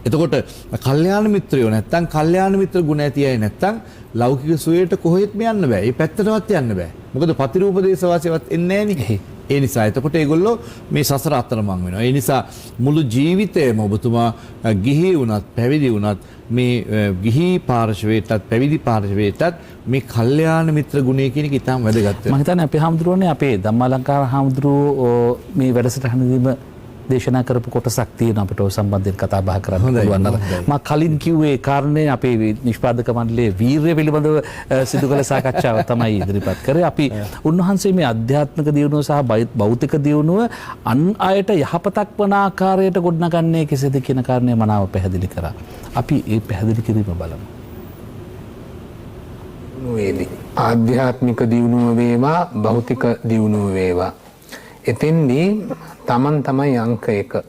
එතකොට කල්යාණ මිත්‍රයෝ නැත්තම් කල්යාණ මිත්‍ර ගුණ ඇති අය නැත්තම් ලෞකික සුවයට කොහෙත්ම යන්න බෑ. ඒ පැත්තටවත් යන්න බෑ. මොකද පතිරූපදේශ වාසියවත් එන්නේ නෑනේ. ඒ නිසා එතකොට ඒගොල්ලෝ මේ සසර අතරමං වෙනවා. ඒ නිසා මුළු ජීවිතේම ඔබතුමා ගිහි වුණත් පැවිදි වුණත් මේ ගිහි පාර්ශවයටත් පැවිදි පාර්ශවයටත් මේ කල්යාණ මිත්‍ර ගුණය කියන එක ඉතාම වැදගත් වෙනවා. මම හිතන්නේ අපේ හාමුදුරුවනේ අපේ ධම්මාලංකාර හාමුදුරුවෝ මේ වැඩසටහනදීම දේශනා කරපු කොටසක් තියෙන අපිට ඔය සම්බන්ධයෙන් කතා බහ කරන්න පුළුවන්. මම කලින් කිව්වේ කාරණේ අපේ නිෂ්පාදක මණ්ඩලයේ වීරය පිළිබඳව සිදු කළ සාකච්ඡාව තමයි ඉදිරිපත් කරේ. අපි උන්වහන්සේ මේ අධ්‍යාත්මික දියුණුව සහ භෞතික දියුණුව අන් අයට යහපතක් වන ආකාරයට ගොඩනගන්නේ කෙසේද කියන කාරණේ මනාව පැහැදිලි කරා. අපි ඒ පැහැදිලි කිරීම බලමු. ආධ්‍යාත්මික දියුණුව වේවා භෞතික දියුණුව වේවා එතෙන්දී තමන් තමයි අංක 1.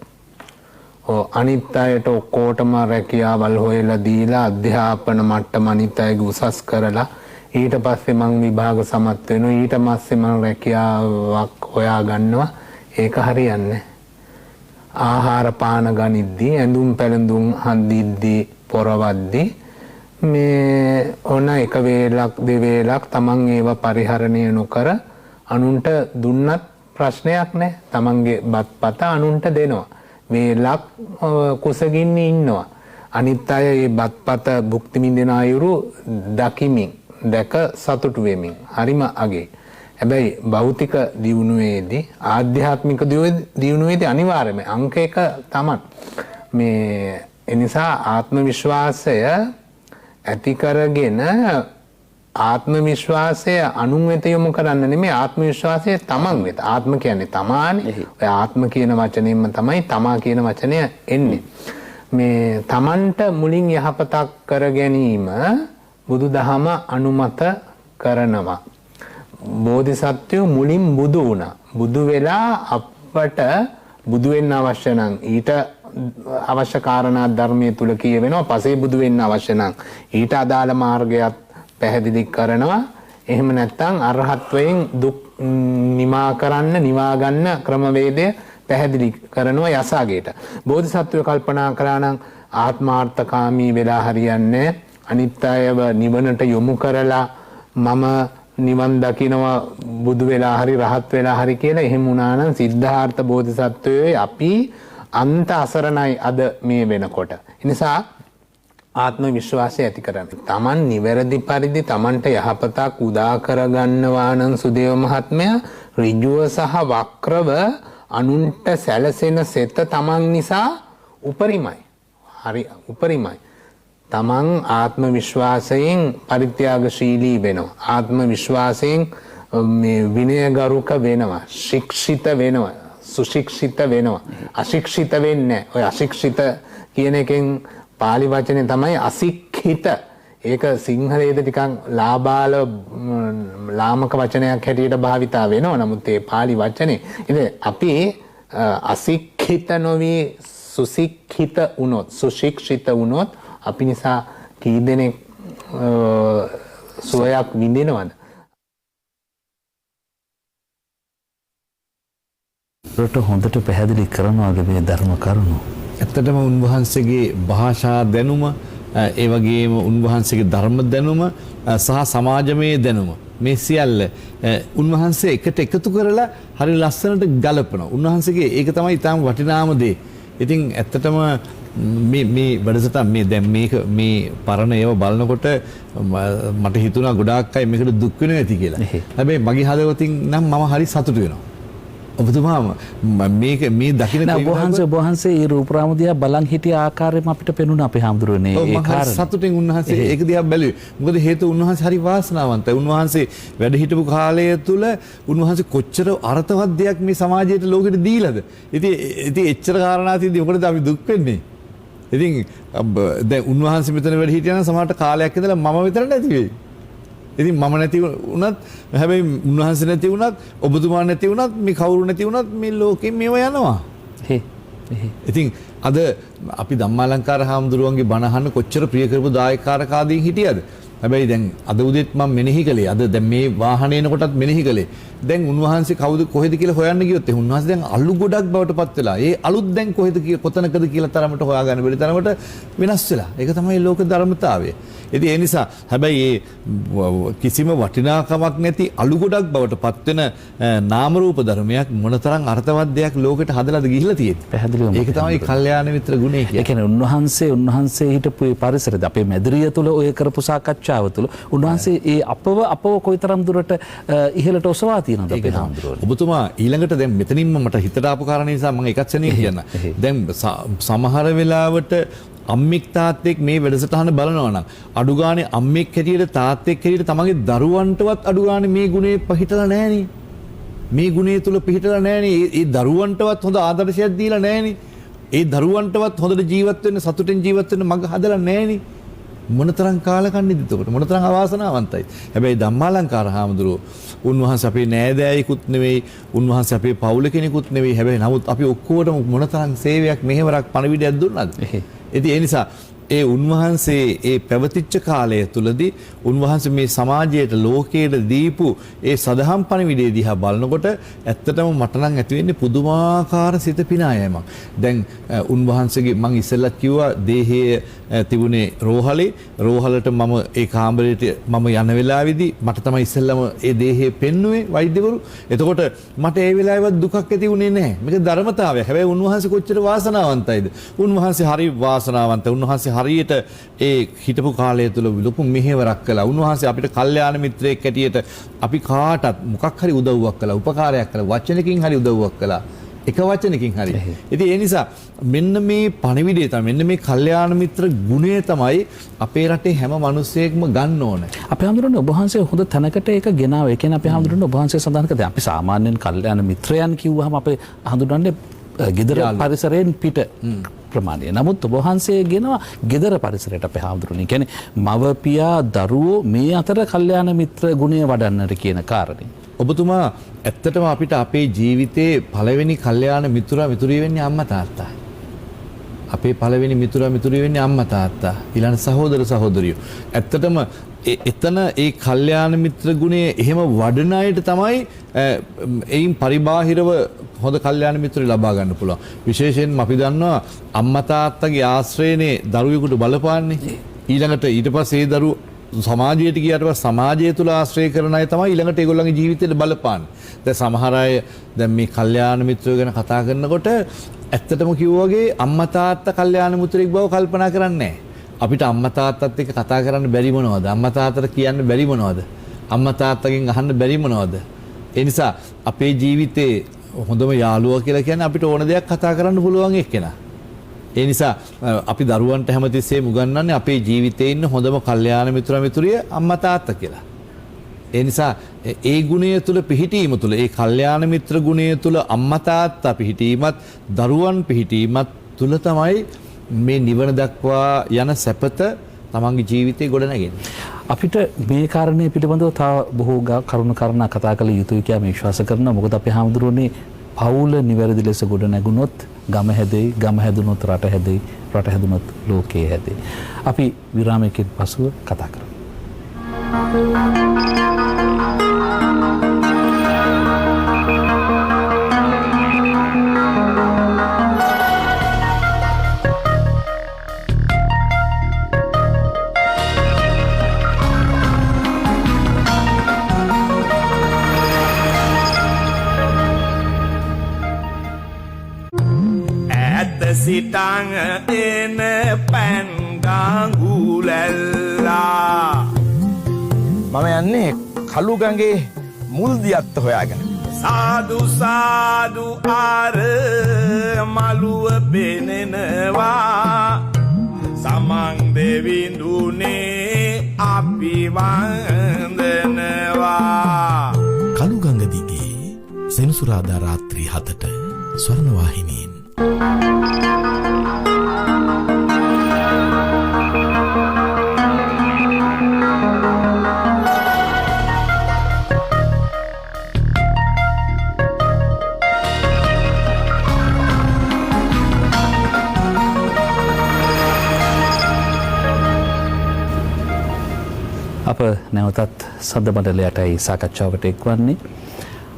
අනිත් අයට ඔක්කොටම රැකියාවල් හොයලා දීලා අධ්‍යාපන මට්ටම අනිත් අයගේ උසස් කරලා ඊට පස්සේ මං විභාග සමත් වෙනවා ඊට පස්සේ මං රැකියාවක් හොයා ගන්නවා. ඒක හරියන්නේ. ආහාර පාන ගනිද්දී ඇඳුම් පැළඳුම් හඳිද්දී පොරවද්දී මේ ඕන එක වේලක් දෙවේලක් තමන් ඒව පරිහරණය නොකර අනුන්ට දුන්නත් ප්‍රශ්නයක් නැහැ. තමන්ගේ බත්පත අනුන්ට දෙනවා. වේලක් කුසගින්න ඉන්නවා. අනිත් අය මේ බත්පත භුක්ති විඳින අයුරු දකිමින් දැක සතුටු වෙමින් හරිම අගේ. හැබැයි භෞතික දියුණුවේදී ආධ්‍යාත්මික දියුණුවේදී අනිවාර්යයෙන්ම අංක 1 තමයි මේ එනිසා ආත්ම විශ්වාසය ඇති කරගෙන ආත්ම විශ්වාසය අනුන් වෙත යොමු කරන්න නෙමෙයි ආත්ම විශ්වාසය තමන් වෙත. ආත්ම කියන්නේ තමානේ. ඔය ආත්ම කියන වචනයෙන්ම තමයි තමා කියන වචනය එන්නේ. මේ තමන්ට මුලින් යහපතක් කර ගැනීම බුදුදහම අනුමත කරනවා. බෝධිසත්වයෝ මුලින් බුදු වුණා. බුදු වෙලා අපට බුදු වෙන්න අවශ්‍ය නම් ඊට අවශ්‍ය කාරණා ධර්මයේ තුල කියවෙනවා. පසේ බුදු වෙන්න අවශ්‍ය නම් ඊට අදාළ මාර්ගයක් පැහැදිලි කරනවා. එහෙම නැත්නම් අරහත්වයෙන් දුක් නිවා ගන්න ක්‍රමවේදය පැහැදිලි කරනවා යසාගේට. බෝධිසත්වයෝ කල්පනා කළා නම් ආත්මාර්ථකාමී වෙලා හරියන්නේ අනිත් අයව නිවනට යොමු කරලා මම නිවන් දකිනවා බුදු වෙලා හරි රහත් වෙලා හරි කියලා එහෙම වුණා නම් සිද්ධාර්ථ බෝධිසත්වයේ අපි අන්ත අසරණයි අද මේ වෙනකොට. ඒ නිසා ආත්ම විශ්වාසය ඇති කරගන්න. Taman නිවැරදි පරිදි Tamanට යහපතක් උදා කරගන්නවා නම් සුදේව මහත්මයා ඍජුව සහ වක්‍රව අනුන්ට සැලසෙන සෙත Taman නිසා උපරිමයි. හරි උපරිමයි. Taman ආත්ම විශ්වාසයෙන් පරිත්‍යාගශීලී වෙනවා. ආත්ම විශ්වාසයෙන් මේ විනයගරුක වෙනවා. ශික්ෂිත වෙනවා. සුශික්ෂිත වෙනවා. අශික්ෂිත වෙන්නේ නැහැ. ඔය අශික්ෂිත කියන එකෙන් පාලි වචනේ තමයි අසික්ඛිත. ඒක සිංහලයේද ටිකක් ලාබාල ලාමක වචනයක් හැටියට භාවිතා වෙනවා. නමුත් ඒ පාලි වචනේ ඉතින් අපි අසික්ඛිත නොවි සුසික්ඛිත වුණොත් සුශික්ෂිත වුණොත් අපි නිසා කී දෙනෙක් සුවයක් විඳිනවද? රට හොඳට පැහැදිලි කරනවාද මේ ධර්ම කරුණු? ඇත්තටම උන්වහන්සේගේ භාෂා දැනුම ඒ වගේම උන්වහන්සේගේ ධර්ම දැනුම සහ සමාජමය දැනුම මේ සියල්ල උන්වහන්සේ එකට එකතු කරලා හරි ලස්සනට ගලපනවා. උන්වහන්සේගේ ඒක තමයි ඊටාම වටිනාම දේ. ඉතින් ඇත්තටම මේ වැඩසටහන මේ දැන් මේ පරණ ඒවා බලනකොට මට හිතුණා ගොඩාක් අය මේකට දුක් වෙනවා ඇති කියලා. හැබැයි මගේ හදවතින් නම් මම හරි සතුටු වෙනවා. ඔබතුමා මේක මේ දකින්න වහන්සේ ඒ රූපරාම දිහා බලන් හිටිය ආකාරයෙන්ම අපිට පෙනුණා අපේ හාමුදුරුවනේ ඒ කාරණේ. සතුටින් උන්වහන්සේ ඒක දිහා බැලුවේ. මොකද හේතුව උන්වහන්සේ හරි වාසනාවන්තයි. උන්වහන්සේ වැඩ හිටපු කාලය තුල උන්වහන්සේ කොච්චර අර්ථවත් දෙයක් මේ සමාජයට ලෝකෙට දීලාද. ඉතින් එච්චර කාරණා තියෙද්දි මොකටද අපි දුක් වෙන්නේ? ඉතින් දැන් උන්වහන්සේ මෙතන වැඩ හිටියා නම් සමහරට කාලයක් ඉඳලා මම මෙතන නැති වෙයි. ඉතින් මම නැති වුණත් හැබැයි උන්වහන්සේ නැති වුණත් ඔබතුමා නැති වුණත් මේ කවුරු නැති වුණත් මේ ලෝකෙන් මේව යනවා. ඉතින් අද අපි ධම්මාලංකාර හාමුදුරුවන්ගේ බණ අහන්න කොච්චර ප්‍රිය කරපු දායකකාරකාදීන් හිටියද? හැබැයි දැන් අද උදේත් මම මෙනෙහි කළේ. අද දැන් මේ වාහනේ එනකොටත් මෙනෙහි කළේ. දැන් උන්වහන්සේ කවුද කොහෙද කියලා හොයන්න ගියොත් උන්වහන්සේ දැන් අලු ගොඩක් බවට පත් වෙලා. ඒ අලුත් දැන් කොහෙද කොතනකද කියලා තරමට හොයාගන්න බැරි තරමට වෙනස් වෙලා. ඒක තමයි ලෝක ධර්මතාවය. ඉතින් ඒ නිසා හැබැයි ඒ කිසිම වටිනාකමක් නැති අලු ගොඩක් බවට පත් වෙන නාම රූප ධර්මයක් මොනතරම් අර්ථවත් දෙයක් ලෝකෙට හදලාද ගිහිල්ලා තියෙන්නේ. පැහැදිලිවම. ඒක තමයි කල්යාණ මිත්‍ර ගුණය කියන්නේ. ඒ කියන්නේ උන්වහන්සේ හිටපු ඒ පරිසරද අපේ මැදිරිය තුල ඔය කරපු සාකච්ඡාව තුල උන්වහන්සේ ඒ අපව කොයිතරම් දුරට ඉහළට ඔසවා තියෙනවද අපේ හාමුදුරුවෝ? ඔබතුමා ඊළඟට දැන් මෙතනින්ම මට හිතට ආපු කාරණේ නිසා මම එකක් සෙනෙන් කියන්න. දැන් සමහර වෙලාවට අම්මික් තාත්තෙක් මේ වැඩසටහන බලනවා නම් අඩු ගානේ අම්මික් හැටියට තාත්තෙක් හැටියට තමන්ගේ දරුවන්ටවත් අඩු ගානේ මේ ගුණේ පිහිටලා නැහෙනේ. මේ ගුණේ තුල පිහිටලා නැහෙනේ. ඒ දරුවන්ටවත් හොඳ ආදර්ශයක් දීලා නැහෙනේ. ඒ දරුවන්ටවත් හොඳට ජීවත් වෙන්න සතුටින් ජීවත් වෙන්න මඟ හදලා නැහෙනේ. මොනතරම් කාලකන්නිද එතකොට? මොනතරම් අවාසනාවන්තයි. හැබැයි ධම්මාලංකාර හාමුදුරුවෝ උන්වහන්සේ අපේ නෑදෑයෙකුත් නෙවෙයි, උන්වහන්සේ අපේ පවුල කෙනෙකුත් නෙවෙයි. හැබැයි නමුත් අපි ඔක්කොටම මොනතරම් සේවයක් මෙහෙවරක් පණිවිඩයක් දුන්නාද? ඉතින් ඒ නිසා ඒ උන්වහන්සේ ඒ පැවතිච්ච කාලය තුලදී උන්වහන්සේ මේ සමාජයට ලෝකයට දීපු ඒ සදහම් පණිවිඩය දිහා බලනකොට ඇත්තටම මට නම් ඇති වෙන්නේ පුදුමාකාර සිත පිනායමක්. දැන් උන්වහන්සේගේ මම ඉස්සෙල්ලත් කිව්වා දේහයේ තිබුණේ රෝහලට මම ඒ කාමරේට මම යන වෙලාවේදී මට තමයි ඉස්සෙල්ලම ඒ දේහය පෙන්නුවේ වෛද්‍යවරු. එතකොට මට ඒ වෙලාවෙවත් දුකක් ඇති වුණේ නැහැ. මේක ධර්මතාවය. හැබැයි උන්වහන්සේ කොච්චර වාසනාවන්තයිද? උන්වහන්සේ හරි වාසනාවන්තයි. උන්වහන්සේ හරියට ඒ හිටපු කාලය තුල ලොකු මෙහෙවරක් කළා. උන්වහන්සේ අපිට කල්යාණ මිත්‍රයෙක් හැටියට අපි කාටත් මොකක් හරි උදව්වක් කළා, උපකාරයක් කළා, වචනකින් හරි උදව්වක් කළා. එක වචනකින් හරි. ඉතින් ඒ නිසා මෙන්න මේ පණිවිඩය තමයි මෙන්න මේ කල්යාණ මිත්‍ර ගුණය තමයි අපේ රටේ හැම මිනිස්සෙක්ම ගන්න ඕන. අපේ හඳුනන ඔබ වහන්සේ හොඳ තැනකට ඒක ගෙනාව. ඒ කියන්නේ අපේ හඳුනන ඔබ වහන්සේ සඳහන් කරලා අපි සාමාන්‍යයෙන් කල්යාණ මිත්‍රයන් කිව්වහම අපේ හඳුනන්නේ ගෙදර පරිසරයෙන් පිට ප්‍රමාණය. නමුත් ඔබ වහන්සේ ගෙනවා ගෙදර පරිසරයට අපේ හඳුනන්නේ. කියන්නේ මව පියා දරුවෝ මේ අතර කල්යාණ මිත්‍ර ගුණය වඩන්නට කියන කාරණේ. ඔබතුමා ඇත්තටම අපිට අපේ ජීවිතේ පළවෙනි කල්යාණ මිතුරිය වෙන්නේ අම්මා තාත්තා. අපේ පළවෙනි මිතුරිය වෙන්නේ අම්මා තාත්තා. ඊළඟ සහෝදර සහෝදරියෝ. ඇත්තටම එතන ඒ කල්යාණ මිත්‍ර ගුණය එහෙම වඩන අයට තමයි එයින් පරිබාහිරව හොඳ කල්යාණ මිත්‍රය ලබා ගන්න පුළුවන්. විශේෂයෙන්ම අපි දන්නවා අම්මා තාත්තගේ ආශ්‍රයනේ දරුවෙකුට බලපාන්නේ. ඊළඟට ඊට පස්සේ ඒ දරුවෝ සමාජයට ගියාට පස්සේ සමාජය තුල ආශ්‍රය කරන අය තමයි ඊළඟට ඒගොල්ලන්ගේ ජීවිතේට බලපාන්නේ. දැන් සමහර අය දැන් මේ කල්යාණ මිත්‍රයෝ ගැන කතා කරනකොට ඇත්තටම කිව්වා වගේ අම්මා තාත්තා කල්යාණ මිත්‍රෙක් බව කල්පනා කරන්නේ නැහැ. අපිට අම්මා තාත්තත් එක්ක කතා කරන්න බැරි මොනවද? අම්මා තාත්තට කියන්න බැරි මොනවද? අම්මා තාත්තගෙන් අහන්න බැරි මොනවද? ඒ නිසා අපේ ජීවිතේ හොඳම යාළුවා කියලා කියන්නේ අපිට ඕන දෙයක් කතා කරන්න පුළුවන් එක්කෙනා. ඒ නිසා අපි දරුවන්ට හැමතිස්සෙම උගන්වන්නේ අපේ ජීවිතේ ඉන්න හොඳම කල්යාණ මිත්‍රිය අම්මා තාත්තා කියලා. ඒ නිසා ඒ ගුණය තුල පිහිටීම තුල ඒ කල්යාණ මිත්‍ර ගුණය තුල අම්මා තාත්තා පිහිටීමත් දරුවන් පිහිටීමත් තුල තමයි මේ නිවන දක්වා යන සැපත තමන්ගේ ජීවිතේ ගොඩනගන්නේ. අපිට මේ කාරණේ පිළිබඳව තව බොහෝ කරුණු කාරණා කතා කළ යුතුයි කියලා මම විශ්වාස කරනවා. මොකද අපි හාමුදුරුවනේ පවුල නිවැරදි ලෙස ගොඩ නැගුණොත් ගම හැදෙයි, ගම හැදුනොත් රට හැදෙයි, රට හැදුනොත් ලෝකය හැදෙයි. අපි විරාමයකින් පසුව කතා කරමු. සිටං එන පැන්ගංගුලැල්ලා මම යන්නේ කළු ගඟේ මුල් දියත්ත හොයාගෙන. සාදු සාදු ආර මළුව පෙනෙනවා සමන් දෙවිඳුනේ අපි වන්දනවා. කළු ගඟ දිගේ සෙනසුරාදා රාත්‍රී 7ට ස්වර්ණවාහිනියෙන්. අප නැවතත් සද්ද මණ්ඩලයටයි සාකච්ඡාවට එක්වන්නේ.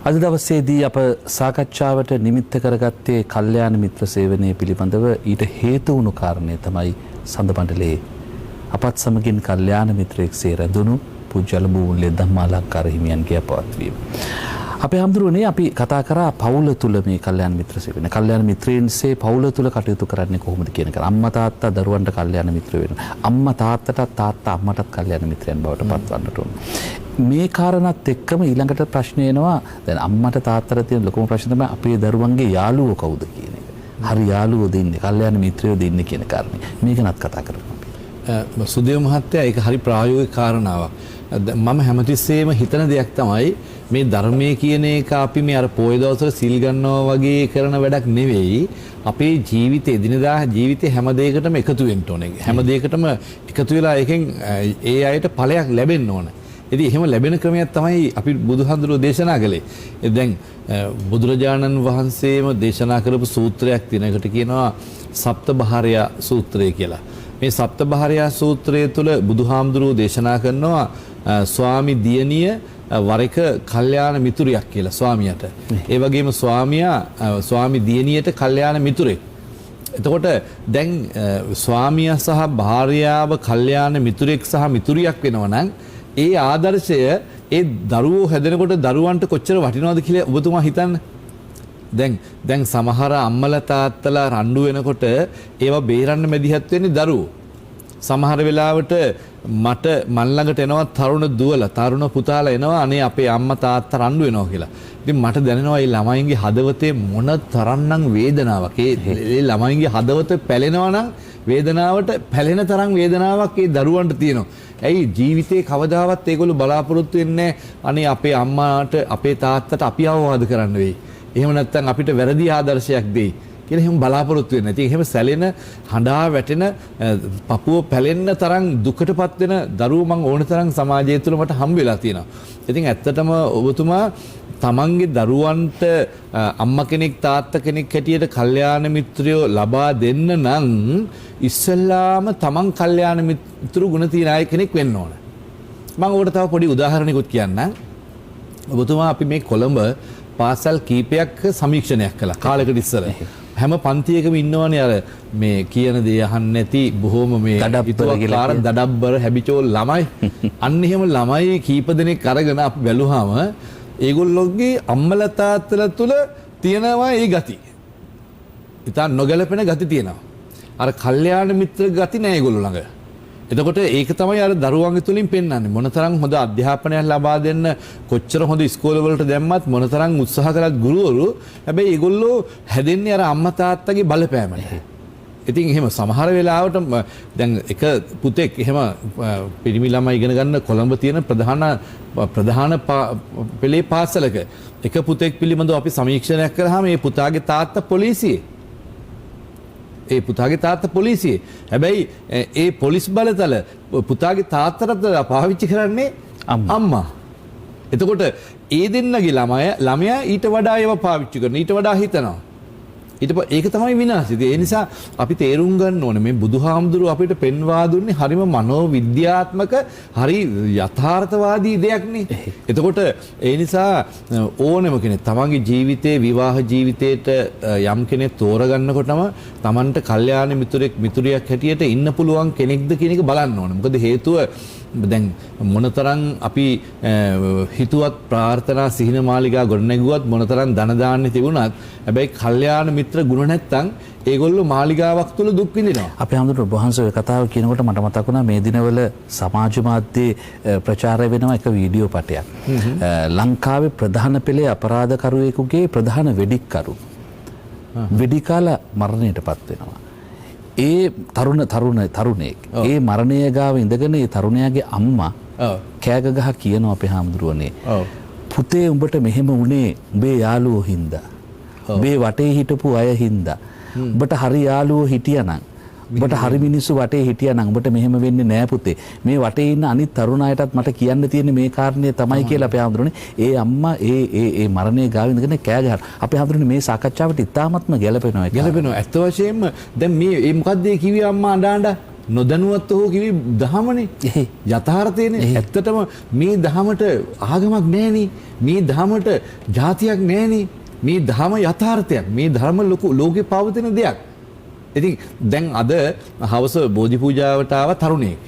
අද දවසේදී අප සාකච්ඡාවට නිමිත්ත කරගත්තේ කල්යාණ මිත්‍ර සේවනය පිළිබඳව ඊට හේතු වුණු කාරණය තමයි සද්ද මණ්ඩලයේ අපත් සමගින් කල්යාණ මිත්‍රයෙක් සේ රැඳුණු පූජ්‍ය බූල්‍ය ධම්මාලංකාර හිමියන්ගේ අපවත්වීම. අපේ හඳුරුවනේ අපි කතා කරා පවුල තුල මේ කල්යාණ මිත්‍ර සේවනය. කල්යාණ මිත්‍රයින්සේ පවුල තුල කටයුතු කරන්නේ කොහොමද කියන එක. අම්මා තාත්තා දරුවන්ට කල්යාණ මිත්‍ර වෙනවා. අම්මා තාත්තට තාත්තා අම්මටත් කල්යාණ මිත්‍රයන් බවට පත්වන්නට ඕන. මේ කාරණාත් එක්කම ඊළඟට ප්‍රශ්න එනවා දැන් අම්මට තාත්තට තියෙන ලොකුම ප්‍රශ්න තමයි අපේ දරුවන්ගේ යාළුවෝ කවුද කියන එක. හරි යාළුවෝ දෙන්නේ කල්යාණ මිත්‍රයෝ දෙන්නේ කියන කාරණේ. මේක නත් කතා කරමු. සුදේව මහත්තයා ඒක හරි ප්‍රායෝගික කාරණාවක්. මම හැමතිස්සෙම හිතන දෙයක් තමයි මේ ධර්මයේ කියන එක අපි මේ අර පොය දවසට සිල් ගන්නවා වගේ කරන වැඩක් නෙවෙයි. අපේ ජීවිතේ දිනදා ජීවිතේ හැම දෙයකටම එකතු වෙන්න ඕනේ. හැම දෙයකටම එකතු වෙලා එකෙන් ඒ අයට ඵලයක් ලැබෙන්න ඕනේ. ඉතින් එහෙම ලැබෙන ක්‍රමයක් තමයි අපි බුදුහාඳුරෝ දේශනා කළේ. දැන් බුදුරජාණන් වහන්සේම දේශනා කරපු සූත්‍රයක් තියෙනකට කියනවා සප්තභාර්යා සූත්‍රය කියලා. මේ සප්තභාර්යා සූත්‍රය තුළ බුදුහාමුදුරුවෝ දේශනා කරනවා ස්වාමි දියණිය වර එක කල්යාණ මිතුරියක් කියලා ස්වාමියාට. ඒ වගේම ස්වාමියා ස්වාමි දියණියට කල්යාණ මිතුරෙක්. එතකොට දැන් ස්වාමියා සහ භාර්යාව කල්යාණ මිතුරෙක් සහ මිතුරියක් වෙනවා නම් ඒ ආදර්ශය ඒ දරුවෝ හැදෙනකොට දරුවන්ට කොච්චර වටිනවද කියලා ඔබතුමා හිතන්න. දැන් සමහර අම්මලා තාත්තලා රණ්ඩු වෙනකොට ඒවා බේරන්න මැදිහත් වෙන්නේ දරුවෝ. සමහර වෙලාවට මන් ළඟට එනවා තරුණ දුවලා තරුණ පුතාලා එනවා අනේ අපේ අම්මා තාත්තා රණ්ඩු වෙනවා කියලා. ඉතින් මට දැනෙනවා මේ ළමයින්ගේ හදවතේ මොන තරම්නම් වේදනාවක්. ඒ ළමයින්ගේ හදවත පැලෙනවා නම් වේදනාවට පැලෙන තරම් වේදනාවක් ඒ දරුවන්ට තියෙනවා. ඇයි ජීවිතේ කවදාවත් ඒගොල්ලෝ බලාපොරොත්තු වෙන්නේ අනේ අපේ අම්මාට අපේ තාත්තට අපි අවවාද කරන්න වෙයි. එහෙම නැත්නම් අපිට වැරදි ආදර්ශයක් දෙයි කියලා එහෙම බලාපොරොත්තු වෙන්නේ. ඉතින් එහෙම සැලෙන හඬා වැටෙන පපුව පැලෙන්න තරම් දුකටපත් වෙන දරුවෝ මම ඕන තරම් සමාජය තුළ මට හම්බ වෙලා තියෙනවා. ඉතින් ඇත්තටම ඔබතුමා තමන්ගේ දරුවන්ට අම්මා කෙනෙක් තාත්තා කෙනෙක් හැටියට කල්යාණ මිත්‍රයෝ ලබා දෙන්න නම් ඉස්සෙල්ලාම තමන් කල්යාණ මිත්‍රු ගුණ තියන අය කෙනෙක් වෙන්න ඕන. මම ඔබට තව පොඩි උදාහරණයක්ත් කියන්නම්. ඔබතුමා අපි මේ කොළඹ පාසල් කීපයක් සමීක්ෂණයක් කළා කාලෙකට ඉස්සර. හැම පන්තියකම ඉන්නවනේ අර මේ කියන දේ අහන්නේ නැති බොහොම මේ දඩබ්බර හැබිචෝල් ළමයි. අන්න එහෙම ළමයි කීප දෙනෙක් අරගෙන අපි බැලුවාම ඒගොල්ලෝගේ අම්මලා තාත්තලා තුල තියෙනවා ඒ ගති. ඉතින් නොගැලපෙන ගති තියෙනවා. අර කල්යාණ මිත්‍ර ගති නෑ ඒගොල්ලෝ ළඟ. එතකොට ඒක තමයි අර දරුවන්ගේ තුලින් පෙන්වන්නේ මොනතරම් හොඳ අධ්‍යාපනයක් ලබා දෙන්න කොච්චර හොඳ ඉස්කෝල වලට දැම්මත් මොනතරම් උත්සාහ කළත් ගුරුවරු හැබැයි ඒගොල්ලෝ හැදෙන්නේ අර අම්මා තාත්තගේ බලපෑමට. ඉතින් එහෙම සමහර වෙලාවට දැන් එක පුතෙක් එහෙම පිරිමි ළමයි ඉගෙන ගන්න කොළඹ තියෙන ප්‍රධාන පෙළේ පාසලක එක පුතෙක් පිළිබඳව අපි සමීක්ෂණයක් කරාම මේ පුතාගේ තාත්තා පොලිසියේ හැබැයි ඒ පොලිස් බලතල පුතාගේ තාත්තට පාවිච්චි කරන්නේ අම්මා. එතකොට ඒ දෙන්නගේ ළමයා ඊට වඩා ඒවා පාවිච්චි කරන ඊට වඩා හිතනවා. ඒක තමයි විනාශය. ඒ නිසා අපි තේරුම් ගන්න ඕනේ මේ බුදුහාමුදුරුව අපිට පෙන්වා දුන්නේ හරිම මනෝවිද්‍යාත්මක හරි යථාර්ථවාදී දෙයක් නේ. එතකොට ඒ නිසා ඕනම කෙනෙක් තමන්ගේ ජීවිතේ විවාහ ජීවිතේට යම් කෙනෙක් තෝරගන්නකොටම තමන්ට කල්යාණ මිතුරියක් හැටියට ඉන්න පුළුවන් කෙනෙක්ද කියන එක බලන්න ඕනේ. මොකද හේතුව දැන් මොනතරම් අපි හිතුවත් ප්‍රාර්ථනා සිහින මාලිගා ගොඩනැගුවත් මොනතරම් ධන දාන්නේ තිබුණත් හැබැයි කල්යාණ මිත්‍ර ගුණ නැත්තම් ඒගොල්ලෝ මාලිගාවක් තුල දුක් විඳිනවා. අපේ හැමෝටම වහන්සේ කතාව කියනකොට මට මතක් වුණා මේ දිනවල සමාජ මාධ්‍යයේ ප්‍රචාරය වෙනවා එක වීඩියෝ පටයක්. ලංකාවේ ප්‍රධාන පෙළේ අපරාධකරුවෙකුගේ ප්‍රධාන වෙඩික්කරු වෙඩිකාලා මරණයටපත් වෙනවා. ඒ තරුණයෙක් ඒ මරණය ගාව ඉඳගෙන ඒ තරුණයාගේ අම්මා කෑග ගහ කියනවා අපේ හාමුදුරුවනේ පුතේ උඹට මෙහෙම වුණේ උඹේ යාළුවෝ හින්දා උඹේ වටේ හිටපු අය හින්දා උඹට හරි යාළුවෝ හිටියානම් උඹට හරි මිනිස්සු වටේ හිටියානම් උඹට මෙහෙම වෙන්නේ නෑ පුතේ මේ වටේ ඉන්න අනිත් තරුණ අයටත් මට කියන්න තියෙන්නේ මේ කාරණේ තමයි කියලා අපේ හාමුදුරුවනේ ඒ අම්මා ඒ මරණය ගාව ඉඳගෙන කෑ ගහන අපේ හාමුදුරුවනේ මේ සාකච්ඡාවට ඉතාමත්ම ගැලපෙනවා ඇත්ත වශයෙන්ම දැන් මේ මොකද්ද ඒ කිව්වේ අම්මා අඬ නොදැනුවත් හෝ කිව්වේ දහමනේ යථාර්ථයනේ ඇත්තටම මේ දහමට ආගමක් නෑනේ මේ දහමට ජාතියක් නෑනේ මේ දහම යථාර්ථයක් මේ ධර්ම ලෝකේ පවතින දෙයක්. ඉතින් දැන් අද හවස බෝධි පූජාවට ආව තරුණයෙක්.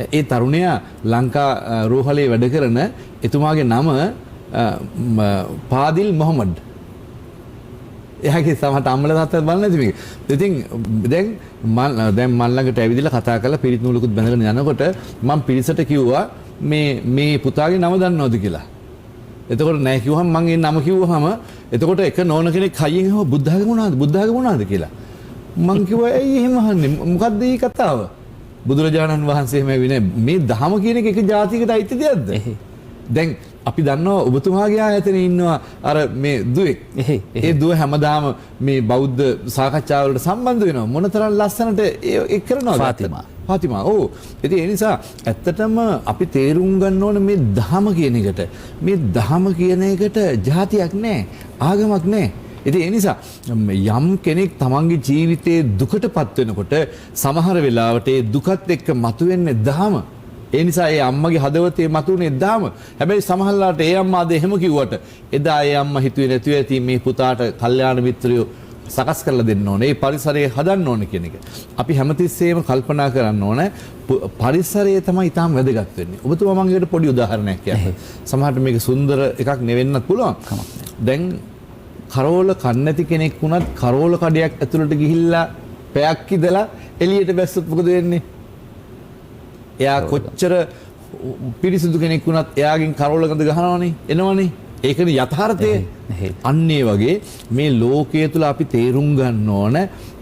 ඒ තරුණයා ලංකා රෝහලේ වැඩ කරන එතුමාගේ නම පාදිල් මොහමඩ්. එයාගේ සමහර අම්මලා තාත්තලා බලන්නේ නැති මේක. ඉතින් දැන් මන් ළඟට ඇවිදලා කතා කරලා පිරිත් නූලකුත් බැඳගෙන යනකොට මම පිරිසට කිව්වා මේ පුතාගේ නම දන්නවද කියලා. එතකොට නෑ කිව්වහම මම ඒ නම කිව්වහම එතකොට එක නෝන කෙනෙක් කයින් අහුවා බුද්ධාගම මොනවාද කියලා. මං කිව්වා ඇයි එහෙම අහන්නේ මොකද්ද මේ කතාව? බුදුරජාණන් වහන්සේ මේ ධහම කියන එක ජාතියකට අයිති දෙයක්ද? දැන් අපි දන්නවා ඔබතුමාගේ ආයතනයේ ඉන්නවා අර මේ දුවෙක්. ඒ දුව හැමදාම මේ බෞද්ධ සාකච්ඡාවලට සම්බන්ධ වෙනවා. මොනතරම් ලස්සනට ඒක කරනවද? ෆාතිමා. ඔව්. ඉතින් ඒ නිසා ඇත්තටම අපි තේරුම් ගන්න ඕන මේ ධහම කියන එකට. මේ ධහම කියන එකට ජාතියක් නැහැ. ආගමක් නැහැ. ඉතින් ඒ නිසා යම් කෙනෙක් තමන්ගේ ජීවිතයේ දුකටපත් වෙනකොට සමහර වෙලාවට ඒ දුකත් එක්ක මතුවෙන්නේ ධහම. ඒ නිසා ඒ අම්මගේ හදවතේ මතුනේ ධහම. හැබැයි සමහරලාට ඒ අම්මා අද එහෙම කිව්වට එදා ඒ අම්මා හිතුවේ නැතුව ඇති මේ පුතාට කල්යාණ මිත්‍රයෝ සකස් කරලා දෙන්න ඕනේ. ඒ පරිසරය හදන්න ඕනේ කියන එක. අපි හැමතිස්සෙම කල්පනා කරන්න ඕනේ පරිසරය තමයි ඊටාම් වැදගත් වෙන්නේ. ඔබතුමා මම ඒකට පොඩි උදාහරණයක් කියන්නම්. සමහරට මේක සුන්දර එකක් නෙවෙන්නත් පුළුවන්. දැන් කරෝල කන්නේ නැති කෙනෙක් වුණත් කරෝල කඩයක් ඇතුළට ගිහිල්ලා පැයක් ඉඳලා එළියට බැස්සොත් මොකද වෙන්නේ? එයා කොච්චර පිරිසිදු කෙනෙක් වුණත් එයාගෙන් කරෝල ගඳ ගහනවනේ එනවනේ. ඒකනේ යථාර්ථය. අන්න ඒ වගේ මේ ලෝකයේ තුල අපි තේරුම් ගන්න ඕන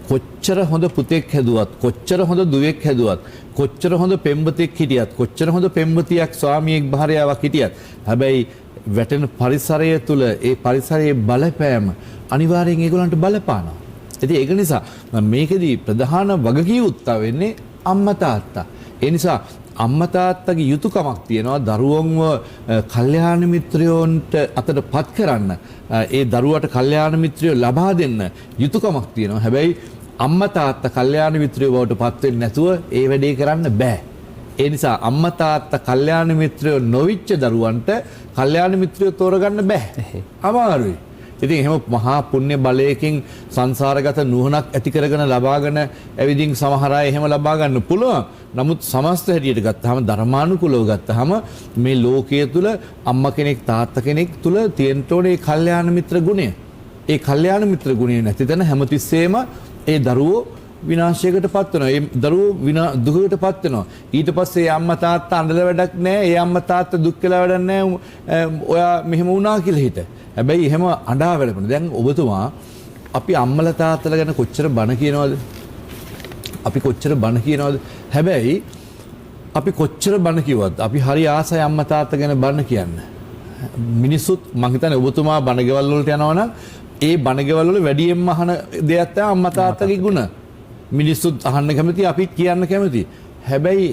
කොච්චර හොඳ පුතෙක් හැදුවත් කොච්චර හොඳ දුවෙක් හැදුවත් කොච්චර හොඳ පෙම්වතෙක් හිටියත් කොච්චර හොඳ පෙම්වතියක් ස්වාමියෙක් භාර්යාවක් හිටියත් හැබැයි වැටෙන පරිසරය තුල ඒ පරිසරයේ බලපෑම අනිවාර්යෙන් ඒගොල්ලන්ට බලපානවා. ඉතින් ඒක නිසා මේකෙදි ප්‍රධාන වගකීම් වෙන්නේ අම්මා තාත්තා. ඒ නිසා අම්මා තාත්තගේ යුතුයකමක් තියෙනවා දරුවන්ව කල්යාණ මිත්‍රයන්ට අතටපත් කරන්න. ඒ දරුවට කල්යාණ මිත්‍රයෝ ලබා දෙන්න යුතුයකමක් තියෙනවා. හැබැයි අම්මා තාත්තා කල්යාණ මිත්‍රයෝ බවට පත් වෙන්නේ නැතුව ඒ වැඩේ කරන්න බෑ. ඒ නිසා අම්මා තාත්තා කල්යාණ මිත්‍රයෝ නොවිච්ච දරුවන්ට කල්යාණ මිත්‍රයෝ තෝරගන්න බෑ. අමාරුයි. ඉතින් එහෙම මහා පුණ්‍ය බලයකින් සංසාරගත නුවණක් ඇති කරගෙන ලබාගෙන ඇවිදින් සමහර අය එහෙම ලබා ගන්න පුළුවන්. නමුත් සමස්ත හැටියට ගත්තාම ධර්මානුකූලව ගත්තාම මේ ලෝකයේ තුල අම්මා කෙනෙක් තාත්තා කෙනෙක් තුල තියෙන්න ඕනේ කල්යාණ මිත්‍ර ගුණය. ඒ කල්යාණ මිත්‍ර ගුණය නැති තැන හැමතිස්සෙම ඒ දරුවෝ විනාශයකටපත් වෙනවා. ඒ දරුවෝ දුකකටපත් වෙනවා. ඊට පස්සේ ඒ අම්මා තාත්තා අඬලා වැඩක් නැහැ. ඒ අම්මා තාත්තා දුක් කියලා වැඩක් නැහැ. ඔයා මෙහෙම වුණා කියලා හිත. හැබැයි එහෙම අඬා වැඩපන. දැන් ඔබතුමා අපි අම්මලා තාත්තලා ගැන කොච්චර බන කියනවද? අපි කොච්චර බන කියනවද? හැබැයි අපි කොච්චර බන කිව්වද? අපි හරි ආසයි අම්මා තාත්තා ගැන බන කියන්න. මිනිස්සුත් මං හිතන්නේ ඔබතුමා බනගෙවල් වලට යනවනම් ඒ බනගෙවල් වල වැඩියෙන්ම අහන දෙයක් තමයි අම්මා තාත්තගේ ගුණ. මිනිස්සුත් අහන්න කැමති අපිත් කියන්න කැමති. හැබැයි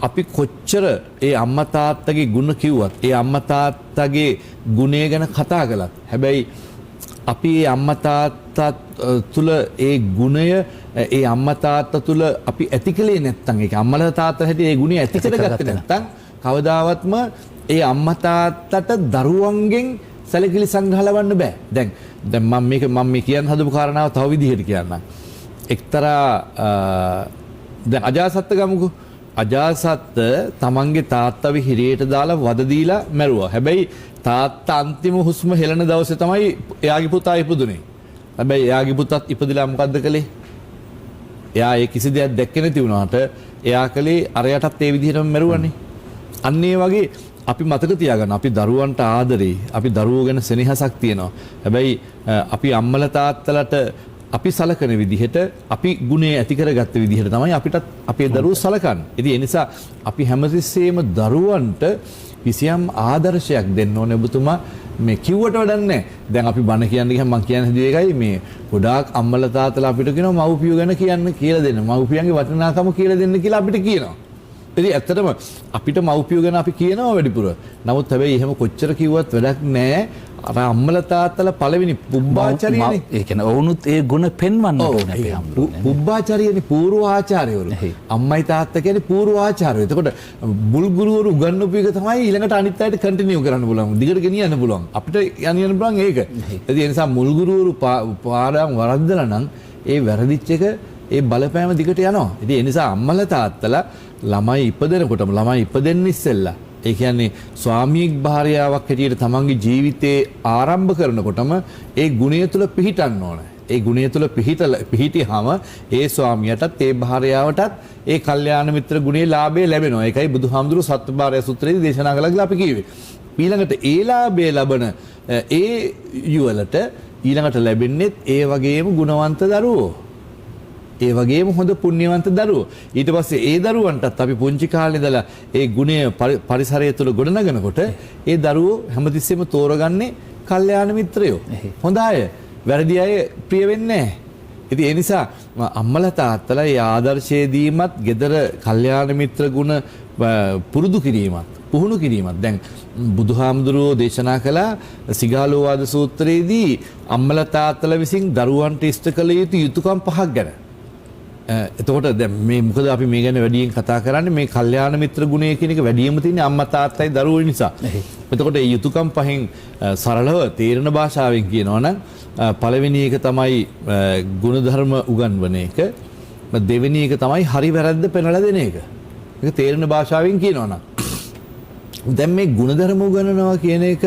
අපි කොච්චර ඒ අම්මා තාත්තගේ ගුණ කිව්වත් ඒ අම්මා තාත්තගේ ගුණය ගැන කතා කළත් හැබැයි අපි ඒ අම්මා තාත්තා තුල ඒ ගුණය ඒ අම්මා තාත්තා තුල අපි ඇති කලේ නැත්නම් ඒක අම්මලා තාත්තා හැටි ඒ ගුණය ඇති කරගත්තේ නැත්නම් කවදාවත්ම ඒ අම්මා තාත්තට දරුවන්ගෙන් සැලකිලි සංග්‍රහලවන්න බෑ. දැන් මම මේ කියන්න හදපු කාරණාව තව විදිහට කියන්නම්. එක්තරා දැන් අජාසත්ත ගමුකෝ. අජාසත්ත තමන්ගේ තාත්තව හිරියට දාලා වද දීලා මැරුවා. හැබැයි තාත්තා අන්තිම හුස්ම හෙළන දවසේ තමයි එයාගේ පුතා ඉපදුනේ. හැබැයි එයාගේ පුතත් ඉපදිලා මොකද්ද කළේ? එයා ඒ කිසි දෙයක් දැක්කේ නැති වුණාට එයා කලේ අරයටත් ඒ විදිහටම මැරුවානේ. අන්න ඒ වගේ අපි මතක තියාගන්න අපි දරුවන්ට ආදරේ අපි දරුවෝ ගැන සෙනෙහසක් තියෙනවා. හැබැයි අපි අම්මලා තාත්තලාට අපි සලකන විදිහට අපි ගුණය ඇති කරගත්ත විදිහට තමයි අපිටත් අපේ දරුවෝ සලකන්නේ. ඉතින් ඒ නිසා අපි හැමතිස්සෙම දරුවන්ට කිසියම් ආදර්ශයක් දෙන්න ඕනේ. ඔබතුමා මේ කිව්වට වැඩක් නැහැ. දැන් අපි බණ කියන්න ගියම මම කියන දේ එකයි මේ ගොඩාක් අම්මලා තාත්තලා අපිට කියනවා මව්පියෝ ගැන කියන්න කියලා දෙන්න. මව්පියන්ගේ වටිනාකම කියලා දෙන්න කියලා අපිට කියනවා. ඉතින් ඇත්තටම අපිට මව්පියෝ ගැන අපි කියනවා වැඩිපුර. නමුත් හැබැයි එහෙම කොච්චර කිව්වත් වැඩක් නැහැ. අර අම්මලා තාත්තලා පළවෙනි පුබ්බාචාරියනේ. ඒ කියන්නේ වුණුත් ඒ ගුණ පෙන්වන්න ඕනේ අපේ අම්මලා. පුබ්බාචාරියනේ පූර්ව ආචාර්යවරු. අම්මයි තාත්තා කියන්නේ පූර්ව ආචාර්යවරු. එතකොට මුල් ගුරුවරු උගන්වපු එක තමයි ඊළඟට අනිත් අයට කන්ටිනියු කරන්න පුළුවන්. දිගට ගෙනියන්න පුළුවන්. අපිට යන්න පුළුවන් ඒක. ඒ නිසා මුල් ගුරුවරු පාඩම් වරද්දලා නම් ඒ වැරදිච්ච එක ඒ බලපෑම දිගට යනවා. ඉතින් ඒ නිසා අම්මලා තාත්තලා ළමයි ඉපදෙනකොටම ළමයි ඉපදෙන්න ඉස්සෙල්ලා ඒ කියන්නේ ස්වාමියෙක් භාර්යාවක් හැටියට තමන්ගේ ජීවිතේ ආරම්භ කරනකොටම ඒ ගුණය තුල පිහිටන්න ඕන. ඒ ගුණය තුල පිහිටියාම ඒ ස්වාමියාටත් ඒ භාර්යාවටත් ඒ කල්යාණ මිත්‍ර ගුණේ ලාභය ලැබෙනවා. ඒකයි බුදුහාමුදුරුවෝ සත්භාර්ය සූත්‍රයේදී දේශනා කළා කියලා අපි කිව්වේ. ඊළඟට ඒ ලාභය ලබන ඒ යුවලට ඊළඟට ලැබෙන්නේ ඒ වගේම ගුණවන්ත දරුවෝ. ඒ වගේම හොඳ පුණ්‍යවන්ත දරුවෝ. ඊට පස්සේ ඒ දරුවන්ටත් අපි පුංචි කාලේ ඉඳලා ඒ ගුණය පරිසරය තුළ ගොඩනගනකොට ඒ දරුවෝ හැමතිස්සෙම තෝරගන්නේ කල්යාණ මිත්‍රයෝ. හොඳ අය, වැරදි අය ප්‍රිය වෙන්නේ නැහැ. ඉතින් ඒ නිසා අම්මලා තාත්තලා ඒ ආදර්ශය දීමත්, gedara කල්යාණ මිත්‍ර ගුණ පුරුදු කිරීමත්, පුහුණු කිරීමත්. දැන් බුදුහාමුදුරුවෝ දේශනා කළා සිගාලෝවාද සූත්‍රයේදී අම්මලා තාත්තලා විසින් දරුවන්ට ඉෂ්ට කළ යුතු යුතුයකම් 5ක් ගැන. එතකොට දැන් මේ මොකද අපි මේ ගැන වැඩියෙන් කතා කරන්නේ මේ කල්යාණ මිත්‍ර ගුණය කියන එක වැඩියෙන්ම තියෙන්නේ අම්මා තාත්තයි දරුවෝ නිසා. එතකොට මේ යුතුයකම් 5න් සරලව තේරෙන භාෂාවෙන් කියනවනම් පළවෙනි එක තමයි ගුණධර්ම උගන්වන එක. දෙවෙනි එක තමයි හරි වැරද්ද පෙන්වලා දෙන එක. ඒක තේරෙන භාෂාවෙන් කියනවනම්. දැන් මේ ගුණධර්ම උගන්වනවා කියන එක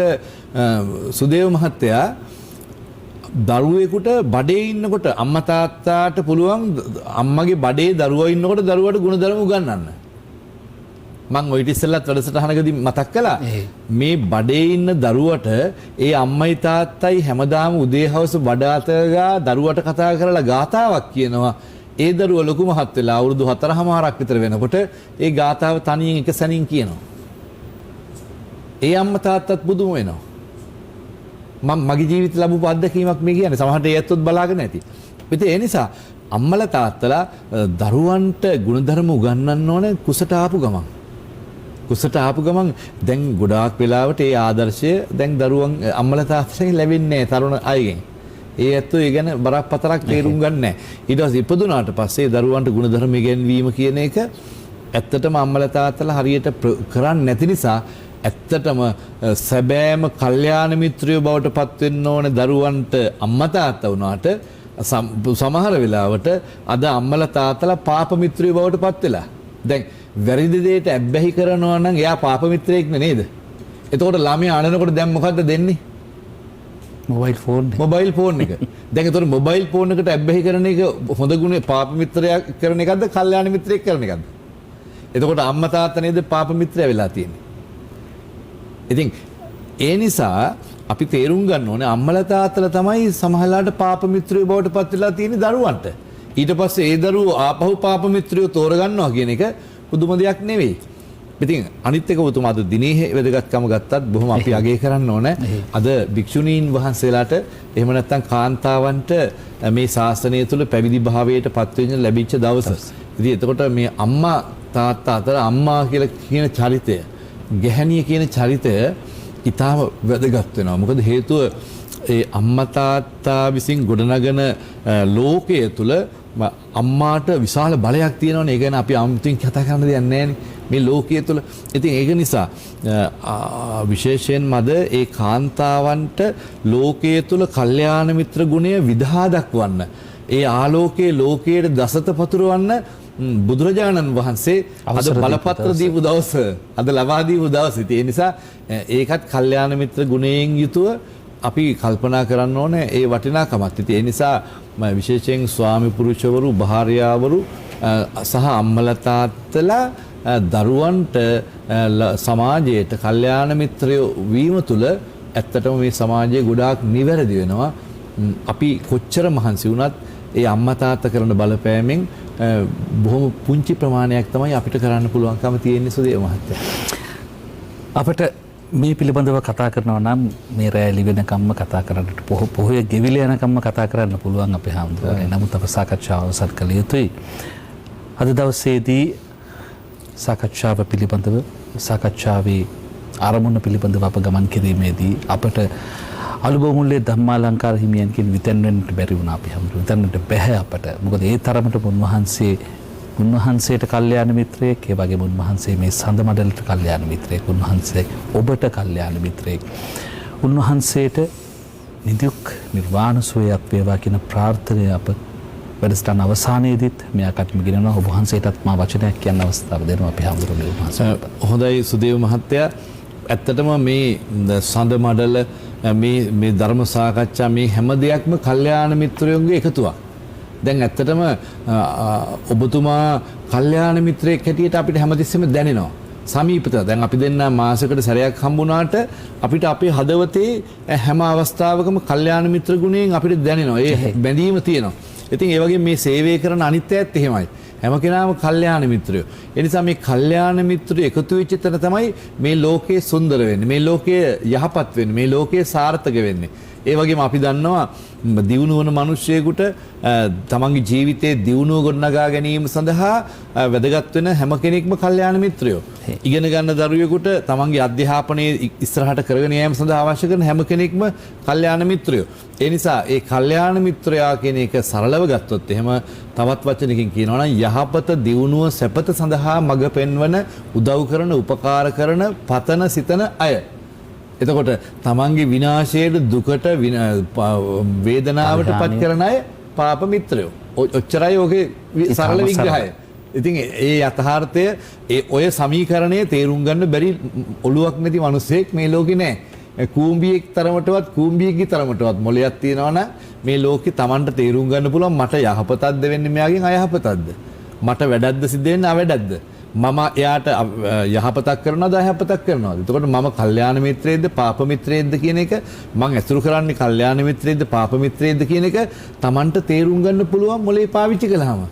සුදේව මහත්තයා දරුවෙකුට බඩේ ඉන්නකොට අම්මා තාත්තාට පුළුවන් අම්මගේ බඩේ දරුවා ඉන්නකොට දරුවාට ගුණධර්ම උගන්වන්න. මම ඔය ඉතිස්සෙල්ලත් වැඩසටහනකදී මතක් කළා මේ බඩේ ඉන්න දරුවට ඒ අම්මයි තාත්තයි හැමදාම උදේ හවස බඩ අතගා දරුවට කතා කරලා ගාතාවක් කියනවා. ඒ දරුවා ලොකු මහත් වෙලා අවුරුදු 4මාරක් විතර වෙනකොට ඒ ගාතාව තනියෙන් එක සැනින් කියනවා. ඒ අම්මා තාත්තත් පුදුම වෙනවා. මම මගේ ජීවිතේ ලැබුණු අත්දැකීමක් මේ කියන්නේ. සමහරට ඒ ඇත්තොත් බලාගෙන ඇති. ඉතින් ඒ නිසා අම්මලා තාත්තලා දරුවන්ට ගුණධර්ම උගන්වන්න ඕනේ කුසට ආපු ගමන්. කුසට ආපු ගමන් දැන් ගොඩාක් වෙලාවට ඒ ආදර්ශය දැන් දරුවන් අම්මලා තාත්තලාගෙන් ලැබෙන්නේ නැහැ තරුණ අයගෙන්. ඒ ඇත්තෝ ඒ ගැන බරපතලක් තේරුම් ගන්න නැහැ. ඊට පස්සේ ඉපදුනාට පස්සේ දරුවන්ට ගුණධර්ම ඉගෙනවීම කියන එක ඇත්තටම අම්මලා තාත්තලා හරියට කරන්නේ නැති නිසා ඇත්තටම සැබෑම කල්යාණ මිත්‍රයෝ බවට පත් වෙන්න ඕන දරුවන්ට අම්මා තාත්තා වුණාට සමහර වෙලාවට අද අම්මලා තාත්තලා පාප මිත්‍රයෝ බවට පත් වෙලා. දැන් වැරදි දෙයට ඇබ්බැහි කරනවා නම් එයා පාප මිත්‍රයෙක් නේද? එතකොට ළමයා අඬනකොට දැන් මොකද්ද දෙන්නේ? මොබයිල් ෆෝන් එක. මොබයිල් ෆෝන් එක. දැන් එතකොට මොබයිල් ෆෝන් එකට ඇබ්බැහි කරන එක හොඳ ගුණේ පාප මිත්‍රයා කරන එකක්ද කල්යාණ මිත්‍රයෙක් කරන එකක්ද? එතකොට අම්මා තාත්තා නේද පාප මිත්‍රයා වෙලා තියෙන්නේ. ඉතින් ඒ නිසා අපි තේරුම් ගන්න ඕනේ අම්මලා තාත්තලා තමයි සමහරලාට පාප මිත්‍රයෝ බවට පත් වෙලා තියෙන දරුවන්ට. ඊට පස්සේ ඒ දරුවෝ ආපහු පාප මිත්‍රයෝ තෝරගන්නවා කියන එක පුදුම දෙයක් නෙවෙයි. ඉතින් අනිත් එක උතුම් අද දිනේ වැදගත්කම ගත්තත් බොහොම අපි අගය කරන්න ඕනේ. අද භික්ෂුණීන් වහන්සේලාට එහෙම නැත්නම් කාන්තාවන්ට මේ ශාසනය තුල පැවිදි භාවයට පත් වෙන්න ලැබිච්ච දවස. ඉතින් එතකොට මේ අම්මා තාත්තා අතර අම්මා කියලා කියන චරිතය ගැහණිය කියන චරිතය ඊටාම වැදගත් වෙනවා. මොකද හේතුව ඒ අම්මා තාත්තා විසින් ගොඩනගන ලෝකය තුළ අම්මාට විශාල බලයක් තියෙනවනේ. ඒ ගැන අපි අමුතුවෙන් කතා කරන්න දෙයක් නැහැ මේ ලෝකයේ තුල. ඉතින් ඒක නිසා විශේෂයෙන්ම අද ඒ කාන්තාවන්ට ලෝකයේ තුල කල්යාණ මිත්‍ර ගුණය විදහා දක්වන්න, ඒ ආලෝකයේ ලෝකයට දසත පතුරවන්න බුදුරජාණන් වහන්සේ අද බලපත්‍ර දීපු දවස, අද ලබා දීපු දවස. ඒ නිසා ඒකත් කල්යාණ මිත්‍ර ගුණයෙන් යුතුව අපි කල්පනා කරන්න ඕනේ ඒ වටිනාකමත්. ඉතින් ඒ නිසා විශේෂයෙන් ස්වාමි පුරුෂවරු, භාර්යාවරු සහ අම්මලා තාත්තලා දරුවන්ට සමාජයට කල්යාණ මිත්‍රයෝ වීම තුළ ඇත්තටම මේ සමාජය ගොඩාක් නිවැරදි වෙනවා. අපි කොච්චර මහන්සි වුණත් ඒ අම්මා තාත්තා කරන බලපෑමෙන් බොහොම පුංචි ප්‍රමාණයක් තමයි අපිට කරන්න පුළුවන්කම තියෙන්නේ සුදේව මහත්තයා. අපිට මේ පිළිබඳව කතා කරනවා නම් මේ රැලි වෙනකම්ම කතා කරන්නට පොහොය ගෙවිල යනකම්ම කතා කරන්න පුළුවන් අපේ හාමුදුරනේ. නමුත් අප සාකච්ඡාව අවසන් කළ යුතුයි. අද දවසේදී සාකච්ඡාව පිළිබඳව, සාකච්ඡාවේ ආරමුණ පිළිබඳව අප ගමන් කිරීමේදී අපට අලුබමුල්ලේ ධම්මාලංකාර හිමියන්ගෙන් විතන්වෙන්නට බැරි වුණා. අපි හමුදුන විතන්වෙන්නට බැහැ අපට. මොකද ඒ තරමට උන්වහන්සේට කල්යාණ මිත්‍රයෙක්, ඒ වගේම උන්වහන්සේ මේ සඳ මඩලට කල්යාණ මිත්‍රයෙක්, උන්වහන්සේ ඔබට කල්යාණ මිත්‍රයෙක්. උන්වහන්සේට නිදුක් නිර්වාණ සුවයක් වේවා කියන ප්‍රාර්ථනය අප වැඩසටහන අවසානයේදීත් මෙයා කටම ගෙනනවා. ඔබ වහන්සේටත් මා වචනයක් කියන්න අවස්ථාව දෙනවා අපි හමුදුනේ වහන්සේ. හොඳයි සුදේව මහත්තයා. ඇත්තටම මේ සඳ මඩල, මේ ධර්ම සාකච්ඡා, මේ හැම දෙයක්ම කල්යාණ මිත්‍රයෝගේ එකතුවක්. දැන් ඇත්තටම ඔබතුමා කල්යාණ මිත්‍රයෙක් හැටියට අපිට හැමතිස්සෙම දැනෙනවා. සමීපත. දැන් අපි දෙන්න මාසයකට සැරයක් හම්බුනාට අපිට අපේ හදවතේ හැම අවස්ථාවකම කල්යාණ මිත්‍ර ගුණයෙන් අපිට දැනෙනවා. ඒ බැඳීම තියෙනවා. ඉතින් ඒ වගේ මේ සේවය කරන අනිත් අයත් එහෙමයි. හැම කෙනාම කල්යාණ මිත්‍රයෝ. ඒ නිසා මේ කල්යාණ මිත්‍රයෝ එකතු වෙච්ච තැන තමයි මේ ලෝකේ සුන්දර වෙන්නේ. මේ ලෝකයේ යහපත් වෙන්නේ. මේ ලෝකයේ සාර්ථක වෙන්නේ. ඒ වගේම අපි දන්නවා දියුණු වන මිනිස්සෙකුට තමන්ගේ ජීවිතයේ දියුණුව ගොඩනගා ගැනීම සඳහා වැදගත් වෙන හැම කෙනෙක්ම කල්යාණ මිත්‍රයෝ. ඉගෙන ගන්න දරුවෙකුට තමන්ගේ අධ්‍යාපනයේ ඉස්සරහට කරගෙන යාම සඳහා අවශ්‍ය කරන හැම කෙනෙක්ම කල්යාණ මිත්‍රයෝ. ඒ නිසා ඒ කල්යාණ මිත්‍රයා කියන එක සරලව ගත්තොත් එහෙම තවත් වචනකින් කියනවා නම් යහපත, දියුණුව, සැපත සඳහා මඟ පෙන්වන, උදව් කරන, උපකාර කරන, පතන, සිතන අය. එතකොට තමන්ගේ විනාශයට, දුකට, වේදනාවට පත් කරන අය පාප මිත්‍රයෝ. ඔච්චරයි ඔගේ සරල විග්‍රහය. ඉතින් ඒ යථාර්ථය, ඔය සමීකරණය තේරුම් ගන්න බැරි ඔළුවක් නැති මිනිස්සෙක් මේ ලෝකේ නැහැ. කූඹියෙක් තරමටවත්, කූඹියෙක්ගේ තරමටවත් මොලයක් තියනවා නම් මේ ලෝකේ Tamanට තේරුම් ගන්න පුළුවන් මට යහපතක්ද වෙන්නේ මෙයාගෙන් අයහපතක්ද? මට වැඩක්ද සිද්ධ වෙන්නේ අවැඩක්ද? මම එයාට යහපතක් කරනවද අයහපතක් කරනවද? එතකොට මම කල්යාණ මිත්‍රයෙක්ද පාප මිත්‍රයෙක්ද කියන එක, මං ඇසුරු කරන්නේ කල්යාණ මිත්‍රයෙක්ද පාප මිත්‍රයෙක්ද කියන එක Tamanට තේරුම් ගන්න පුළුවන් මොලේ පාවිච්චි කළාම.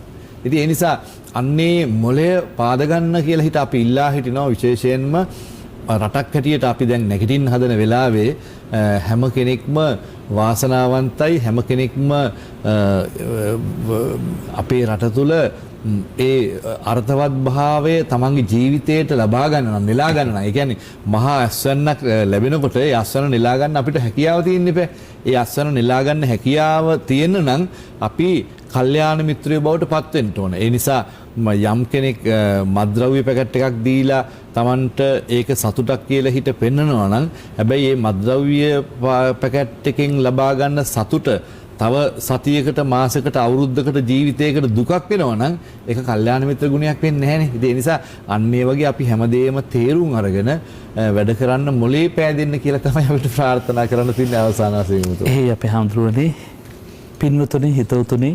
ඉතින් ඒ නිසා අන්නේ මොලය පාද ගන්න කියලා හිත අපි ඉල්ලා හිටිනවා. විශේෂයෙන්ම රටක් හැටියට අපි දැන් නැගිටින්න හදන වෙලාවේ හැම කෙනෙක්ම වාසනාවන්තයි. හැම කෙනෙක්ම අපේ රට තුළ ඒ අර්ථවත් භාවය තමන්ගේ ජීවිතයට ලබා ගන්න නම්, නෙලා ගන්න නම්, ඒ කියන්නේ මහා අස්වැන්නක් ලැබෙනකොට ඒ අස්වැන්න නෙලා ගන්න අපිට හැකියාව තියෙන්න බෑ. ඒ අස්වැන්න නෙලා ගන්න හැකියාව තියෙන නම් අපි කල්යාණ මිත්‍රයෝ බවට පත් වෙන්න ඕන. ඒ නිසා යම් කෙනෙක් මත්ද්‍රව්‍ය පැකට් එකක් දීලා Tamanට ඒක සතුටක් කියලා හිත පෙන්නනවා නම්, හැබැයි මේ මත්ද්‍රව්‍ය පැකට් එකෙන් ලබා ගන්න සතුට තව සතියකට, මාසයකට, අවුරුද්දකට, ජීවිතයකට දුකක් වෙනවා නම් ඒක කල්යාණ මිත්‍ර ගුණයක් වෙන්නේ නැහැ නේ. ඒ නිසා අන්න ඒ වගේ අපි හැමදේම තේරුම් අරගෙන වැඩ කරන්න මොලේ පෑදෙන්න කියලා තමයි අපිට ප්‍රාර්ථනා කරන්න තියෙන අවසාන වශයෙන්. එහේ අපේ හාමුදුරුවනේ, පින්වතුනි, හිතවතුනි,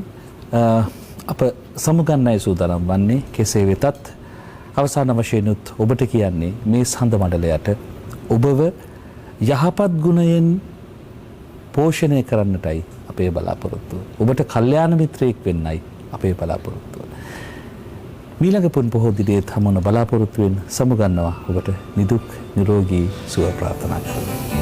අප සමුගන්නයි සූදානම් වන්නේ. කෙසේ වෙතත් අවසාන වශයෙන්ුත් ඔබට කියන්නේ මේ සඳ මඩලයට ඔබව යහපත් ගුණයෙන් පෝෂණය කරන්නටයි අපේ බලාපොරොත්තුව. ඔබට කල්යාණ මිත්‍රයෙක් වෙන්නයි අපේ බලාපොරොත්තුව. මීළඟ පුන් පොහෝ දිනේත් හමුවන බලාපොරොත්තුවෙන් සමුගන්නවා. ඔබට නිදුක් නිරෝගී සුව ප්‍රාර්ථනා කරනවා.